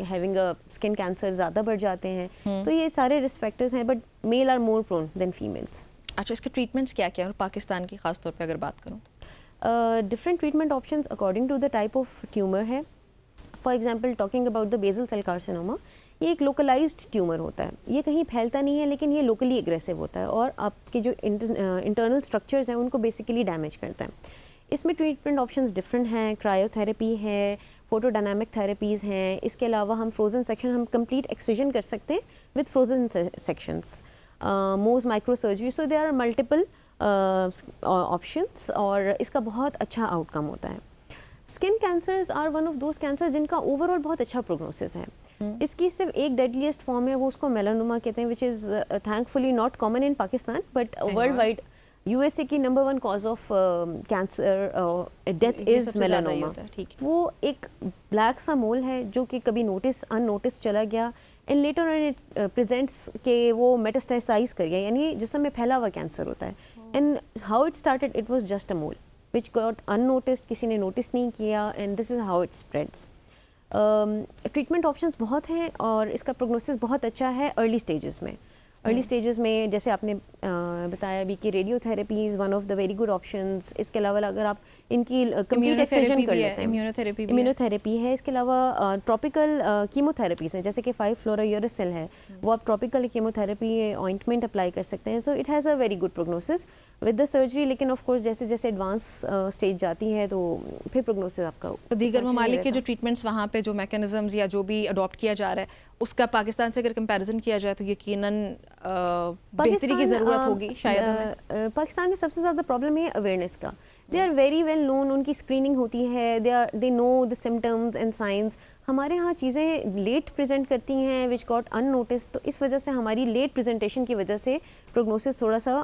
Speaker 5: having skin cancer زیادہ بڑھ جاتے ہیں. تو یہ سارے رسک فیکٹرز ہیں, but male are more prone than females.
Speaker 2: اچھا, اس کے ٹریٹمنٹس کیا کیا اور پاکستان کی خاص طور پہ اگر بات کروں؟
Speaker 5: Different treatment options according to the type of tumour ہے. For example talking about the basal cell carcinoma, یہ ایک لوکلائزڈ ٹیومر ہوتا ہے. یہ کہیں پھیلتا نہیں ہے لیکن یہ لوکلی اگریسو ہوتا ہے اور آپ کے جو انٹرنل اسٹرکچرز ہیں ان کو بیسیکلی ڈیمیج کرتا ہے. اس میں ٹریٹمنٹ آپشنز ڈفرینٹ ہیں. کرائیو تھراپی ہے, فوٹو ڈائنامک تھراپیز ہیں. اس کے علاوہ ہم فروزن سیکشن, ہم کمپلیٹ ایکسیجن کر سکتے ہیں with frozen sections. Mohs micro surgery, so they are multiple options اور اس کا بہت اچھا آؤٹ کم ہوتا ہے. Skin cancers are one of those cancer جن کا اوور آل بہت اچھا پروگنوسس ہے. اس کی صرف ایک ڈیڈلیسٹ فارم ہے, وہ اس کو میلانوما کہتے ہیں, which is thankfully not common in Pakistan but worldwide. U S A کی number 1 cause of cancer death is melanoma. وہ ایک بلیک سا مول ہے جو کہ کبھی ان نوٹس چلا گیا and later on it presents کہ وہ میٹاسٹاسائز کر گیا, یعنی جسم میں پھیلا ہوا کینسر ہوتا ہے. And how it started, it was just a مول which got unnoticed, کسی نے نوٹس نہیں کیا, and this is how it spreads. Treatment options بہت ہیں اور اس کا پروگنوسس بہت اچھا ہے ارلی اسٹیجز میں. ارلی اسٹیجز میں جیسے آپ نے بتایا بھی کہ radiotherapy is one of the very good options. اس کے علاوہ اگر آپ ان کی کمپلیٹ ایکسیجن کر لیتے ہیں, امیونو تھراپی ہے. اس کے علاوہ ٹراپیکل کیمو تھراپیز ہیں, جیسے کہ 5 فلوراورسل ہے, وہ آپ tropical chemo therapy ointment apply کر سکتے ہیں. تو it has a very good prognosis with the surgery. لیکن آف کورس جیسے جیسے ایڈوانس اسٹیج جاتی ہے تو پھر پروگنوسس آپ کا.
Speaker 2: تو دیگر ممالک کے جو ٹریٹمنٹس وہاں پہ جو میکینزمز یا جو بھی اڈاپٹ کیا جا رہا ہے اس کا پاکستان سے اگر کمپیریزن کیا جائے تو یقیناً بہتری کی ضرورت ہوگی شاید.
Speaker 5: پاکستان میں سب سے زیادہ پرابلم ہے اویئرنیس کا. They are very well known, ان کی اسکریننگ ہوتی ہے, they know the symptoms and signs. ہمارے ہاں چیزیں لیٹ پریزنٹ کرتی ہیں وچ گاٹ ان نوٹس. تو اس وجہ سے ہماری لیٹ پریزنٹیشن کی وجہ سے پروگنوسس تھوڑا سا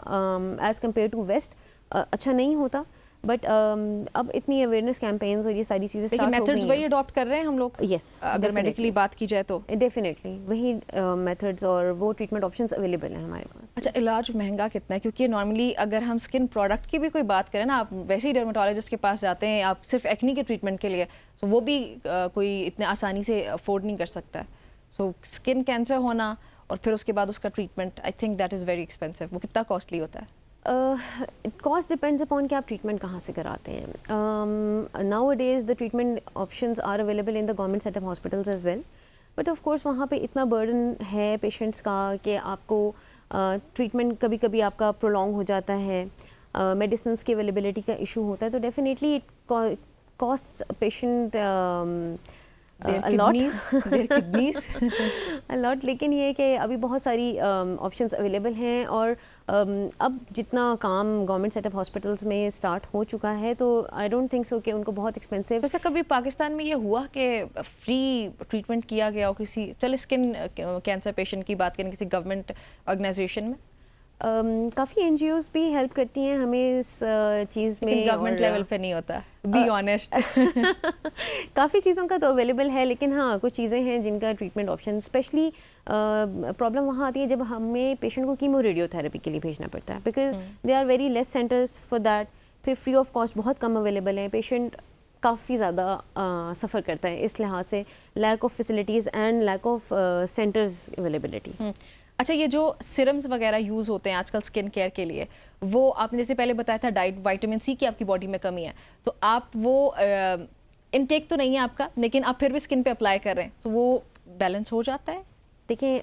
Speaker 5: ایز کمپیئر ٹو ویسٹ اچھا نہیں ہوتا. بٹ اب اتنی اویئرنیس کیمپینز اور یہ ساری چیزیں اسٹارٹ ہو گئی ہیں.
Speaker 2: میتھڈز وہی اڈاپٹ کر رہے ہیں ہم لوگ.
Speaker 5: یس,
Speaker 2: اگر میڈیکلی بات کی جائے تو
Speaker 5: ڈیفینیٹلی وہی میتھڈز اور وہ ٹریٹمنٹ آپشنس اویلیبل ہیں ہمارے پاس.
Speaker 2: اچھا, علاج مہنگا کتنا ہے؟ کیونکہ نارملی اگر ہم اسکن پروڈکٹ کی بھی کوئی بات کریں نا, آپ ویسے ہی ڈرمیٹولوجسٹ کے پاس جاتے ہیں آپ صرف ایکنی کے ٹریٹمنٹ کے لیے, تو وہ بھی کوئی اتنے آسانی سے افورڈ نہیں کر سکتا ہے. سو اسکن کینسر ہونا اور پھر اس کے بعد اس کا treatment, I think that is very expensive. وہ کتنا کاسٹلی ہوتا ہے؟
Speaker 5: کاسٹ ڈپینڈز اپون کہ آپ ٹریٹمنٹ کہاں سے کراتے ہیں. Nowadays the treatment options are available in the government set up hospitals as well. But of course وہاں پہ اتنا برڈن ہے پیشنٹس کا کہ آپ کو ٹریٹمنٹ کبھی کبھی آپ کا پرولونگ ہو جاتا ہے, میڈیسنس کی اویلیبلٹی کا ایشو ہوتا ہے. تو definitely it cost patient allot. لیکن یہ کہ ابھی بہت ساری آپشنس اویلیبل ہیں اور اب جتنا کام گورنمنٹ سیٹ اپ ہاسپٹلس میں اسٹارٹ ہو چکا ہے تو آئی ڈونٹ تھنک سو کہ ان کو بہت ایکسپینسو.
Speaker 2: ویسے کبھی پاکستان میں یہ ہوا کہ فری ٹریٹمنٹ کیا گیا ہو کسی, چلے اسکن کینسر پیشنٹ کی بات کریں, کسی گورنمنٹ آرگنائزیشن میں؟
Speaker 5: کافی این جی اوز بھی ہیلپ کرتی ہیں ہمیں اس چیز میں.
Speaker 2: گورنمنٹ لیول پہ نہیں ہوتا, بی آنیسٹ.
Speaker 5: کافی چیزوں کا تو اویلیبل ہے, لیکن ہاں کچھ چیزیں ہیں جن کا ٹریٹمنٹ آپشن اسپیشلی پرابلم وہاں آتی ہے جب ہمیں پیشنٹ کو کیمو ریڈیو تھراپی کے لیے بھیجنا پڑتا ہے, because they are very less centres for that. پھر فری آف کاسٹ بہت کم اویلیبل ہیں. پیشنٹ کافی زیادہ سفر کرتا ہے اس لحاظ سے, lack of facilities and lack of centres availability.
Speaker 2: اچھا, یہ جو سیرمز وغیرہ یوز ہوتے ہیں آج کل اسکن کیئر کے لیے, وہ آپ نے جیسے پہلے بتایا تھا ڈائٹ وائٹامن سی کی آپ کی باڈی میں کمی ہے, تو آپ وہ انٹیک تو نہیں ہے آپ کا, لیکن آپ پھر بھی اسکن پہ اپلائی کر رہے ہیں, تو وہ بیلنس ہو جاتا ہے؟
Speaker 5: دیکھیں,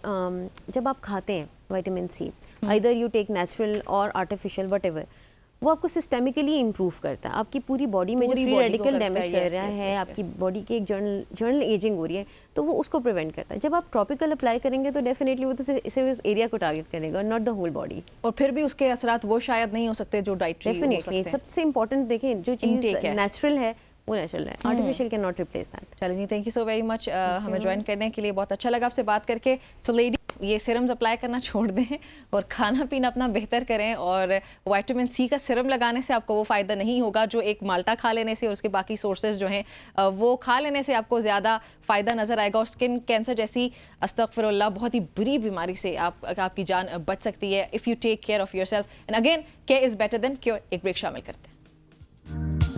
Speaker 5: جب آپ کھاتے ہیں vitamin C, either you take natural اور آرٹیفیشیل وٹ ایور, وہ آپ کو سسٹمیکلی امپروو کرتا ہے. آپ کی پوری باڈی میں جو فری ریڈیکل ڈیمیج کر رہا ہے, آپ کی باڈی کی ایک جرنل ایجنگ ہو رہی ہے, تو وہ اس کو پریونٹ کرتا ہے. جب آپ ٹراپیکل اپلائی کریں گے تو ڈیفینیٹلی وہ تو صرف اس ایریا کو ٹارگیٹ کرے گا, ناٹ دا ہول باڈی.
Speaker 2: اور پھر بھی اس کے اثرات وہ شاید نہیں ہو سکتے جو ڈائٹری.
Speaker 5: ڈیفینیٹلی سب سے امپورٹنٹ دیکھیں جو چیز نیچرل ہے وہ نیچرل ہے, artificial can not replace that.
Speaker 2: چلیں جی, thank you so very much ہمیں جوائن کرنے کے لیے, بہت اچھا لگا آپ سے بات کر کے. سو لیڈی, یہ سیرمز اپلائی کرنا چھوڑ دیں اور کھانا پینا اپنا بہتر کریں, اور وائٹامن سی کا سیرم لگانے سے آپ کو وہ فائدہ نہیں ہوگا جو ایک مالٹا کھا لینے سے اور اس کے باقی سورسز جو ہیں وہ کھا لینے سے آپ کو زیادہ فائدہ نظر آئے گا. اور اسکن کینسر جیسی استغفر اللہ بہت ہی بری بیماری سے آپ کی جان بچ سکتی ہے if you take care of your self. And again, care is better than cure. ایک بریک شامل کرتے ہیں.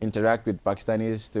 Speaker 6: interact with Pakistanis, to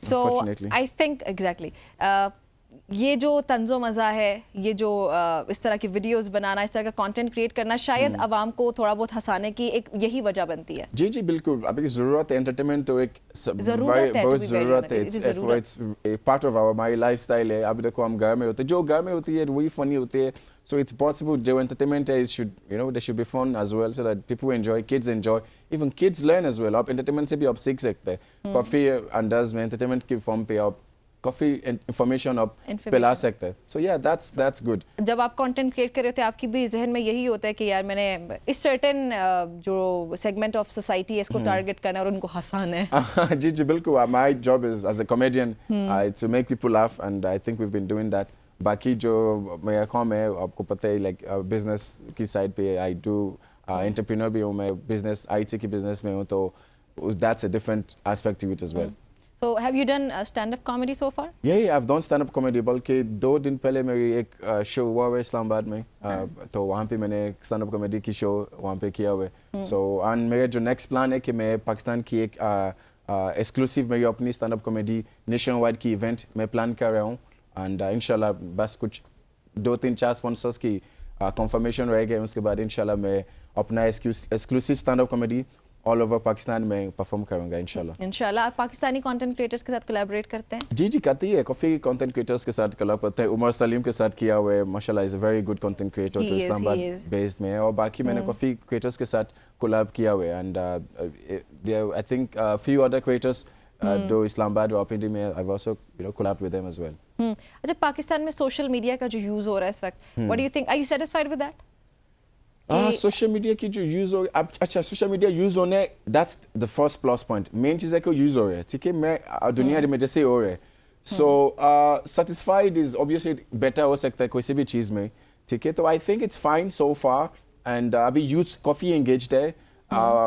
Speaker 2: So I think exactly یہ جو طنز و مزہ ہے, یہ جو اس طرح کی ویڈیوز بنانا, اس طرح کا کانٹینٹ کریٹ کرنا, شاید عوام کو تھوڑا بہت ہنسانے کی ایک یہی وجہ بنتی ہے.
Speaker 6: جی جی بالکل, ابھی ضرورت ہے انٹرٹینمنٹ تو ایک بہت ضرورت ہے, it's part of our my lifestyle ہے. اب دیکھو ہم گھر میں ہوتے ہیں, جو گھر میں ہوتی ہے وہی فنی ہوتی ہے, سو اٹس پاسبل جو انٹرٹینمنٹ ہے they should be fun as well so that people enjoy, kids enjoy, even kids learn as well. آپ انٹرٹینمنٹ سے بھی آپ سیکھ سکتے ہیں, کافی انداز میں انٹرٹینمنٹ کی فارم پہ آپ کافی انفارمیشن آپ پلا سکتے ہیں. سو یا دیٹس گڈ.
Speaker 2: جب آپ کانٹینٹ کریٹ کر رہے ہوتے ہیں آپ کی بھی ذہن میں یہی ہوتا ہے کہ یار میں نے اس سرٹن جو سیگمنٹ آف سوسائٹی ہے اس کو ٹارگیٹ کرنا ہے اور ان کو ہنسانا ہے.
Speaker 6: جی جی بالکل, my job is as a comedian to make people laugh and I think we've been doing that. باقی جو میرا کام ہے آپ کو پتہ ہے, لائک بزنس کی سائڈ پہ آئی ڈو انٹرپرینور بھی ہوں میں, بزنس آئی ٹی کی بزنس میں ہوں, تو that's a different aspect to it as well.
Speaker 2: So have you done stand up comedy so far?
Speaker 6: Yeah, I've done stand up comedy. بلکہ 2 دن پہلے میری ایک شو ہوا ہوا ہے اسلام آباد میں, تو وہاں پہ میں نے اسٹینڈ اپ کامیڈی کی شو وہاں پہ کیا ہوا ہے. سو اینڈ میرا جو نیکسٹ پلان ہے کہ میں پاکستان کی ایک ایکسکلوسیو میری اپنی stand up comedy nationwide کی ایونٹ میں پلان کر رہا ہوں. اینڈ انشاءاللہ بس کچھ 2-3-4 اسپانسرس کی کنفرمیشن رہ گئے, اس کے بعد انشاءاللہ میں اپنا exclusive stand up comedy all over Pakistan میں پرفارم کروں گا انشاءاللہ.
Speaker 2: انشاءاللہ. آپ پاکستانی کانٹینٹ کریٹرز کے ساتھ کولیبریٹ کرتے ہیں؟
Speaker 6: جی جی کرتی ہے, کافی کانٹینٹ کریٹرز کے ساتھ کولیب کرتے ہیں. عمر سلیم کے ساتھ کیا ہوا ہے, ماشاءاللہ is a very good content creator جو اسلام آباد بیسڈ میں ہے, اور باقی میں نے کافی کریٹرز کے ساتھ کولیب کیا ہوا ہے. And I think few other creators جو اسلام آباد اور پنڈی میں I also collab with them as well.
Speaker 2: اچھا, پاکستان میں سوشل میڈیا کا جو یوز ہو رہا ہے اس وقت, what do you think, are you satisfied with that?
Speaker 6: Social media کی جو یوز ہو, اچھا سوشل میڈیا یوز ہونے, that's the first plus point. Main چیز ہے کہ یوز ہو رہا ہے, ٹھیک ہے, میں دنیا میں جیسے ہو رہا ہے. سو سیٹسفائڈ از اوبیسلی بیٹر ہو سکتا ہے کوئی سی بھی چیز میں, ٹھیک ہے. تو I think it's fine so far. And ابھی یوتھ کافی انگیجڈ ہے.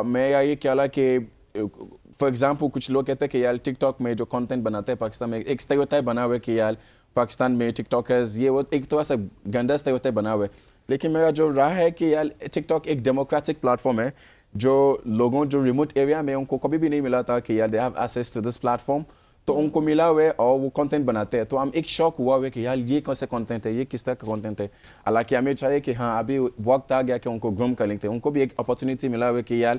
Speaker 6: میرا یہ خیال ہے کہ فار ایگزامپل کچھ لوگ کہتے ہیں کہ یار ٹک ٹاک میں جو کانٹینٹ بناتے ہیں پاکستان میں, ایک اسٹیریوٹائپ بنا ہوا ہے کہ یار پاکستان میں ٹک ٹاکرز یہ وہ ایک تھوڑا سا گندا اسٹیریوٹائپ بنا ہوا ہے. لیکن میرا جو راہ ہے کہ یار ٹک ٹاک ایک ڈیموکریٹک پلیٹ فارم ہے, جو لوگوں جو ریموٹ ایریا میں ان کو کبھی بھی نہیں ملا تھا کہ یار they have access to this platform, تو ان کو ملا ہوا ہے اور وہ کانٹینٹ بناتے ہیں. تو ہم ایک شوق ہوا ہوا ہے کہ یار یہ کون سا کانٹینٹ ہے, یہ کس طرح کا کانٹینٹ ہے. حالانکہ ہمیں چاہیے کہ ہاں ابھی وقت آ گیا کہ ان کو گروم کر لیں, ان کو بھی ایک اپارچونیٹی ملا ہوا ہے کہ یار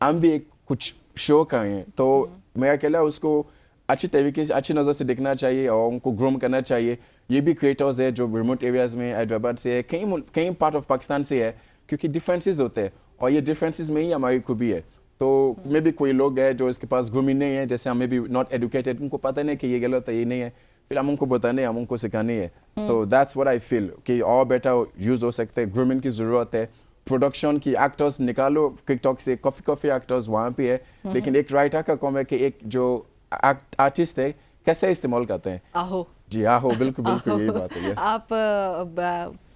Speaker 6: ہم بھی ایک کچھ شو کریں. تو میرا خیال ہے اس کو اچھی طریقے سے اچھی نظر سے دیکھنا چاہیے اور ان کو گروم کرنا چاہیے. یہ بھی کریٹرز ہے جو ریموٹ ایریاز میں حیدرآباد سے ہے, کئی پارٹ آف پاکستان سے ہے, کیونکہ ڈفرینسز ہوتے ہیں اور یہ ڈفرینسز میں ہی ہماری خوبی ہے. تو میں بھی کوئی لوگ ہیں جو اس کے پاس گرومنگ نہیں ہے, جیسے ہمیں بھی ناٹ ایڈوکیٹڈ, ان کو پتہ نہیں کہ یہ غلط ہے یہ نہیں ہے, پھر ہم ان کو بتانے ہم ان کو سکھانے ہے. تو دیٹس واٹ آئی فیل کہ اور بیٹر یوز ہو سکتے ہیں. گرومنگ کی ضرورت ہے, پروڈکشن کی ایکٹرز نکالو ٹک ٹاک سے, کافی ایکٹرز وہاں پہ ہے, لیکن ایک رائٹر کا کام ہے کہ ایک جو آرٹسٹ ہے کیسے استعمال کرتے ہیں.
Speaker 2: آہو
Speaker 6: جی آہو بالکل یہی بات ہے.
Speaker 2: آپ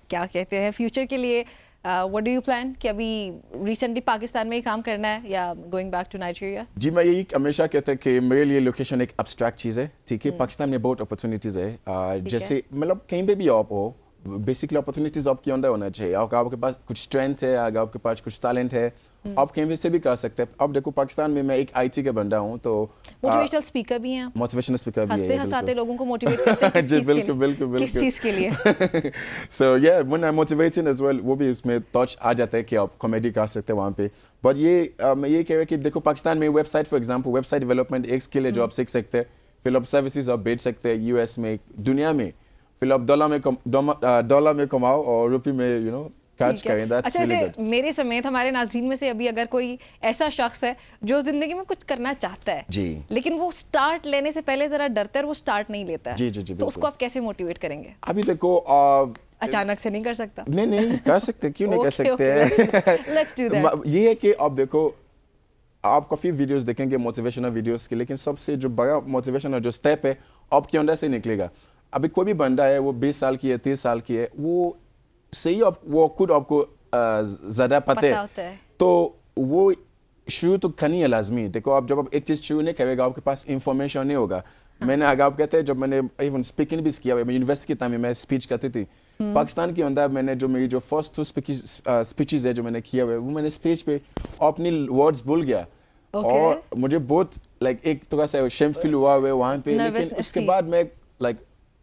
Speaker 2: کیا کہتے ہیں فیوچر کے لیے واٹ ڈو یو پلان, کہ ابھی ریسنٹلی پاکستان میں ہی کام کرنا ہے یا گوئنگ بیک ٹو نائجیریا؟
Speaker 6: جی میں یہی ہمیشہ کہتا کہ میرے لیے لوکیشن ایک ابسٹریکٹ چیز ہے, ٹھیک ہے. پاکستان میں بہت اپرچونیٹیز ہے, جیسے مطلب کہیں پہ بھی آپ ہو, بیسکلی اپرچونیٹیز آپ کے اندر ہونا چاہیے. آپ کے پاس کچھ اسٹرینتھ ہے, اگر آپ کے پاس کچھ ٹیلنٹ ہے, آپ کہیں سے بھی کر سکتے ہیں. اب دیکھو پاکستان میں ایک آئی ٹی کا بندہ ہوں, تو
Speaker 2: موٹیویشنل اسپیکر بھی ہیں,
Speaker 6: موٹیویشنل اسپیکر بھی
Speaker 2: ہنستے ہنساتے لوگوں کو موٹیویٹ کرتے ہیں.
Speaker 6: جی بالکل
Speaker 2: کس چیز کے لیے؟
Speaker 6: سو یا ون آئی موٹیویٹنگ ایز ویل, وہ بھی اس میں ٹچ آ جاتا ہے کہ آپ کامیڈی کر سکتے ہیں وہاں پہ. بٹ یہ میں یہ کہہ رہا کہ دیکھو پاکستان میں website for example, website development ایک اسکل ہے جو آپ سیکھ سکتے ہیں. پھر آپ سروسز آپ بیچ سکتے ہیں یو ایس میں, دنیا میں. پھر آپ ڈالر میں کماؤ اور روپی میں خرچ کریں.
Speaker 2: اچھا میرے سمیت ہمارے ناظرین میں سے ابھی اگر کوئی ایسا شخص ہے جو زندگی میں کچھ کرنا چاہتا ہے
Speaker 6: جی,
Speaker 2: لیکن وہ سٹارٹ لینے سے پہلے ذرا ڈرتا ہے اور وہ سٹارٹ نہیں لیتا ہے,
Speaker 6: جی جی جی,
Speaker 2: تو اس کو آپ کیسے موٹیویٹ کریں گے؟
Speaker 6: ابھی دیکھو
Speaker 2: اچانک سے نہیں کر سکتا.
Speaker 6: نہیں کر سکتے, کیوں نہیں کر سکتے ہیں.
Speaker 2: Let's do that.
Speaker 6: یہ ہے کہ آپ دیکھو آپ کافی ویڈیوز دیکھیں گے موٹیویشنل ویڈیوز کی, لیکن سب سے جو بڑا موٹیویشن جو اسٹیپ ہے آپ کے اندر سے نکلے گا. ابھی کوئی بھی بندہ ہے وہ 20 سال کی ہے 30 سال کی ہے, وہ صحیح وہ خود آپ کو زیادہ پتہ ہے, تو وہ شروع تو کرنی ہے لازمی. دیکھو آپ جب آپ ایک چیز شروع نہیں کرے گا آپ کے پاس انفارمیشن نہیں ہوگا. میں نے اگر آپ کہتے ہیں جب میں نے ایون اسپیکنگ بھی کیا, میں یونیورسٹی کے ٹائم میں اسپیچ کرتی تھی پاکستان کے اندر. میں نے جو میری جو فرسٹ 2 اسپیچز ہے جو میں نے کیا ہوئے, وہ میں نے اسپیچ پہ اپنی ورڈز بھول گیا, اور مجھے بہت لائک ایک تھوڑا سا شیم فیل ہوا ہوا وہاں پہ. لیکن اس کے بعد میں like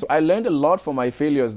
Speaker 6: So I learned a lot from my failures,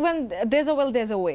Speaker 2: When there's a will, there's a way.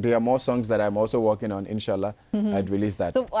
Speaker 6: there are more songs that I'm also working on. Inshallah, I'd release that.
Speaker 2: So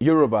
Speaker 6: Yoruba,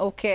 Speaker 2: Okay.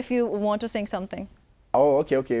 Speaker 2: if you want to sing something.
Speaker 6: Oh, okay.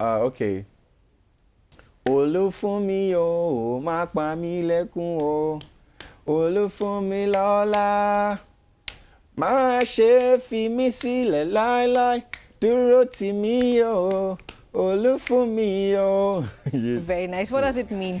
Speaker 6: Okay. Olúfúnmi o, má pa mí lẹ́kún o. Olúfúnmi lọ́lá. Má ṣe fi mí sílẹ̀ láéláé. Dúró tì mí o. Olúfúnmi o. Yeah.
Speaker 2: Very nice. What does it mean?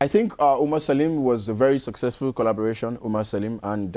Speaker 6: I think Umar Salim was a very successful collaboration, Umar Salim, and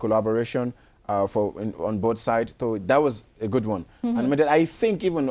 Speaker 6: collaboration on both sides. So that was a good one. And I think even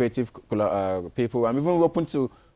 Speaker 6: creative people. I'm even open to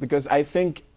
Speaker 6: because I think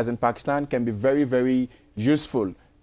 Speaker 6: as in Pakistan can be very very useful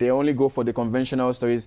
Speaker 6: they only go for the conventional stories.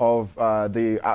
Speaker 6: of the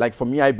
Speaker 6: Like for me, I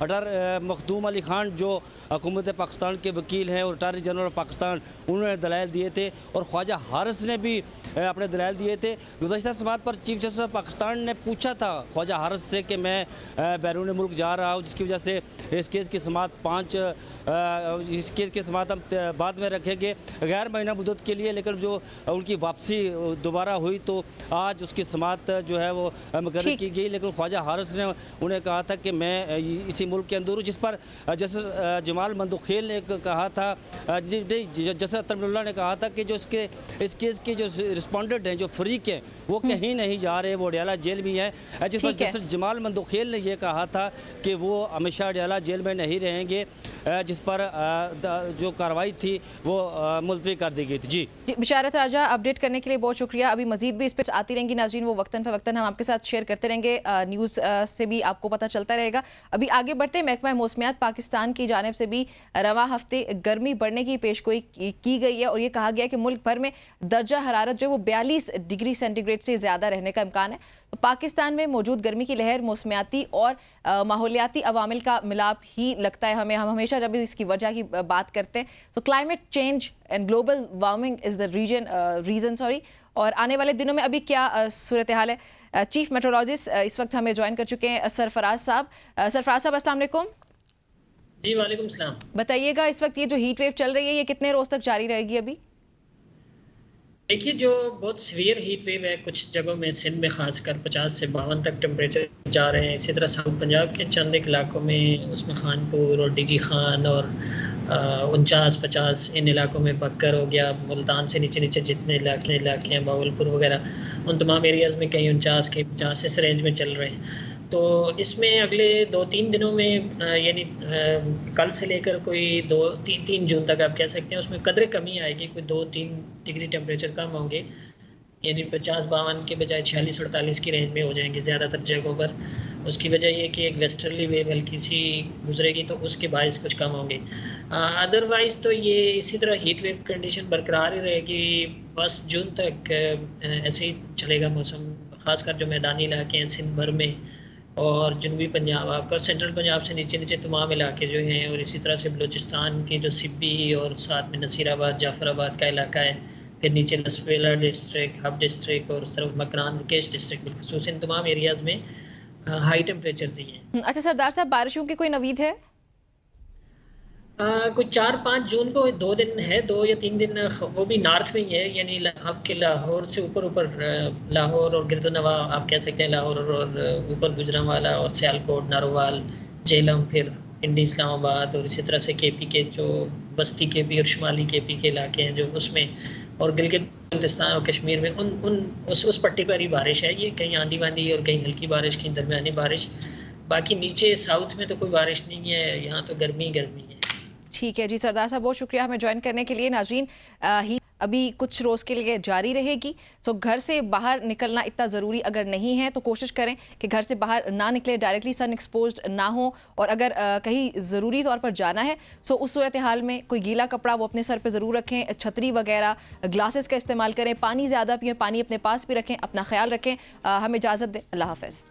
Speaker 7: اٹار مخدوم علی خان جو حکومت پاکستان کے وکیل ہیں اور اٹارنی جنرل آف پاکستان، انہوں نے دلائل دیے تھے، اور خواجہ حارث نے بھی اپنے دلائل دیے تھے۔ گزشتہ سماعت پر چیف جسٹس آف پاکستان نے پوچھا تھا خواجہ حارث سے کہ میں بیرون ملک جا رہا ہوں، جس کی وجہ سے اس کیس کی سماعت اس کیس کی سماعت ہم بعد میں رکھیں گے غیر مہینہ مدت کے لیے، لیکن جو ان کی واپسی دوبارہ ہوئی تو آج اس کی سماعت جو ہے وہ مقرر کی گئی، لیکن خواجہ حارث نے انہیں کہا تھا کہ میں اسی ملک کے اندر ہوں، جس پر جسٹس جمال مندوخیل نے کہا تھا، جسٹس اطہر اللہ نے کہا تھا کہ جو اس کیس کے جو رسپونڈنٹ ہیں، جو فریق ہیں، وہ کہیں نہیں جا رہے، وہ اڈیالہ جیل بھی ہیں، جس پر جسٹس جمال مندوخیل نے یہ کہا تھا کہ وہ ہمیشہ اڈیالہ جیل میں نہیں رہیں گے، جس پر جو کارروائی تھی وہ ملتوی کر دی گئی تھی۔ جی
Speaker 2: بشارت راجہ، اپڈیٹ کرنے کے لیے بہت شکریہ۔ ابھی مزید بھی اس پہ آتی رہیں گی ناظرین، وہ وقتاً فوقتاً ہم آپ کے ساتھ شیئر کرتے رہیں گے، نیوز سے بھی آپ کو پتہ چلتا رہے گا۔ ابھی آگے بڑھتے، محکمہ موسمیات پاکستان کی جانب سے بھی رواں ہفتے گرمی بڑھنے کی پیشگوئی کی گئی ہے، اور یہ کہا گیا کہ ملک بھر میں درجہ حرارت جو وہ 42 ڈگری سینٹی گریڈ سے زیادہ رہنے کا امکان ہے۔ پاکستان میں موجود گرمی کی لہر موسمیاتی اور ماحولیاتی عوامل کا ملاپ ہی لگتا ہے ہمیں، ہم ہمیشہ جب اس کی وجہ کی بات کرتے ہیں تو climate change and global warming is the reason اور آنے والے دنوں میں ابھی کیا صورتحال ہے؟ چیف میٹرولوجسٹ اس وقت ہمیں جوائن کر چکے ہیں سرفراز صاحب۔ سرفراز صاحب السلام علیکم۔
Speaker 8: جی وعلیکم السلام۔
Speaker 2: بتائیے گا اس وقت یہ جو ہیٹ ویو چل رہی ہے یہ کتنے روز تک جاری رہے گی؟ ابھی
Speaker 8: دیکھیے جو بہت سیویئر ہیٹ ویو ہے، کچھ جگہوں میں سندھ میں خاص کر 50 سے 52 تک ٹمپریچر جا رہے ہیں، اسی طرح ساؤتھ پنجاب کے چند ایک علاقوں میں، اس میں خانپور اور ڈی جی خان اور 49-50 ان علاقوں میں، بکر ہو گیا، ملتان سے نیچے جتنے علاقے ہیں، باولپور وغیرہ، ان تمام ایریاز میں کہیں 49 کے 50 اس رینج میں چل رہے ہیں۔ تو اس میں اگلے 2-3 دنوں میں یعنی کل سے لے کر کوئی 2-3 جون تک آپ کہہ سکتے ہیں اس میں قدرے کمی آئے گی، کوئی 2-3 ڈگری ٹیمپریچر کم ہوں گے، یعنی 50-52 کے بجائے 46-48 کی رینج میں ہو جائیں گے زیادہ تر جگہوں پر۔ اس کی وجہ یہ کہ ایک ویسٹرلی ویو ہلکی سی گزرے گی تو اس کے باعث کچھ کم ہوں گے۔ ادروائز تو یہ اسی طرح ہیٹ ویو کنڈیشن برقرار ہی رہے گی 1 جون تک، ایسے ہی چلے گا موسم، خاص کر جو میدانی علاقے ہیں سندھ بھر میں اور جنوبی پنجاب، آپ کا سینٹرل پنجاب سے نیچے تمام علاقے جو ہیں، اور اسی طرح سے بلوچستان کی جو سبی اور ساتھ میں نصیر آباد جعفر آباد کا علاقہ ہے، پھر نیچے لسویلا ڈسٹرکٹ، ہب ڈسٹرکٹ اور اس طرف مکران وکیش ڈسٹرکٹ، بالخصوص ان تمام ایریاز میں ہائی ٹیمپریچرز ہی ہیں۔
Speaker 2: اچھا سردار صاحب، بارشوں کی کوئی نوید ہے؟
Speaker 8: کوئی 4-5 جون کو 2 دن ہے، 2 یا 3 دن، وہ بھی نارتھ میں ہی ہے، یعنی آپ کے لاہور سے اوپر لاہور اور گرد و نواح آپ کہہ سکتے ہیں، لاہور اور اوپر گجرانوالا اور سیالکوٹ، ناروال، جیلم، پھر پنڈی، اسلام آباد، اور اسی طرح سے کے پی کے جو وسطی کے پی اور شمالی کے پی کے علاقے ہیں جو اس میں، اور گلگت بلتستان اور کشمیر میں اس پٹی پر ہی بارش ہے، یہ کہیں آندھی واندھی اور کہیں ہلکی بارش، کہیں درمیانی بارش، باقی نیچے ساؤتھ میں تو کوئی بارش نہیں ہے، یہاں تو گرمی ہے۔
Speaker 2: ٹھیک ہے جی سردار صاحب، بہت شکریہ ہمیں جوائن کرنے کے لیے۔ ناظرین، ابھی کچھ روز کے لیے جاری رہے گی، سو گھر سے باہر نکلنا اتنا ضروری اگر نہیں ہے تو کوشش کریں کہ گھر سے باہر نہ نکلے، ڈائریکٹلی سن ایکسپوزڈ نہ ہو، اور اگر کہیں ضروری طور پر جانا ہے سو اس صورتحال میں کوئی گیلا کپڑا وہ اپنے سر پہ ضرور رکھیں، چھتری وغیرہ، گلاسز کا استعمال کریں، پانی زیادہ پئیں، پانی اپنے پاس بھی رکھیں، اپنا خیال رکھیں۔ ہمیں اجازت دیں، اللہ حافظ۔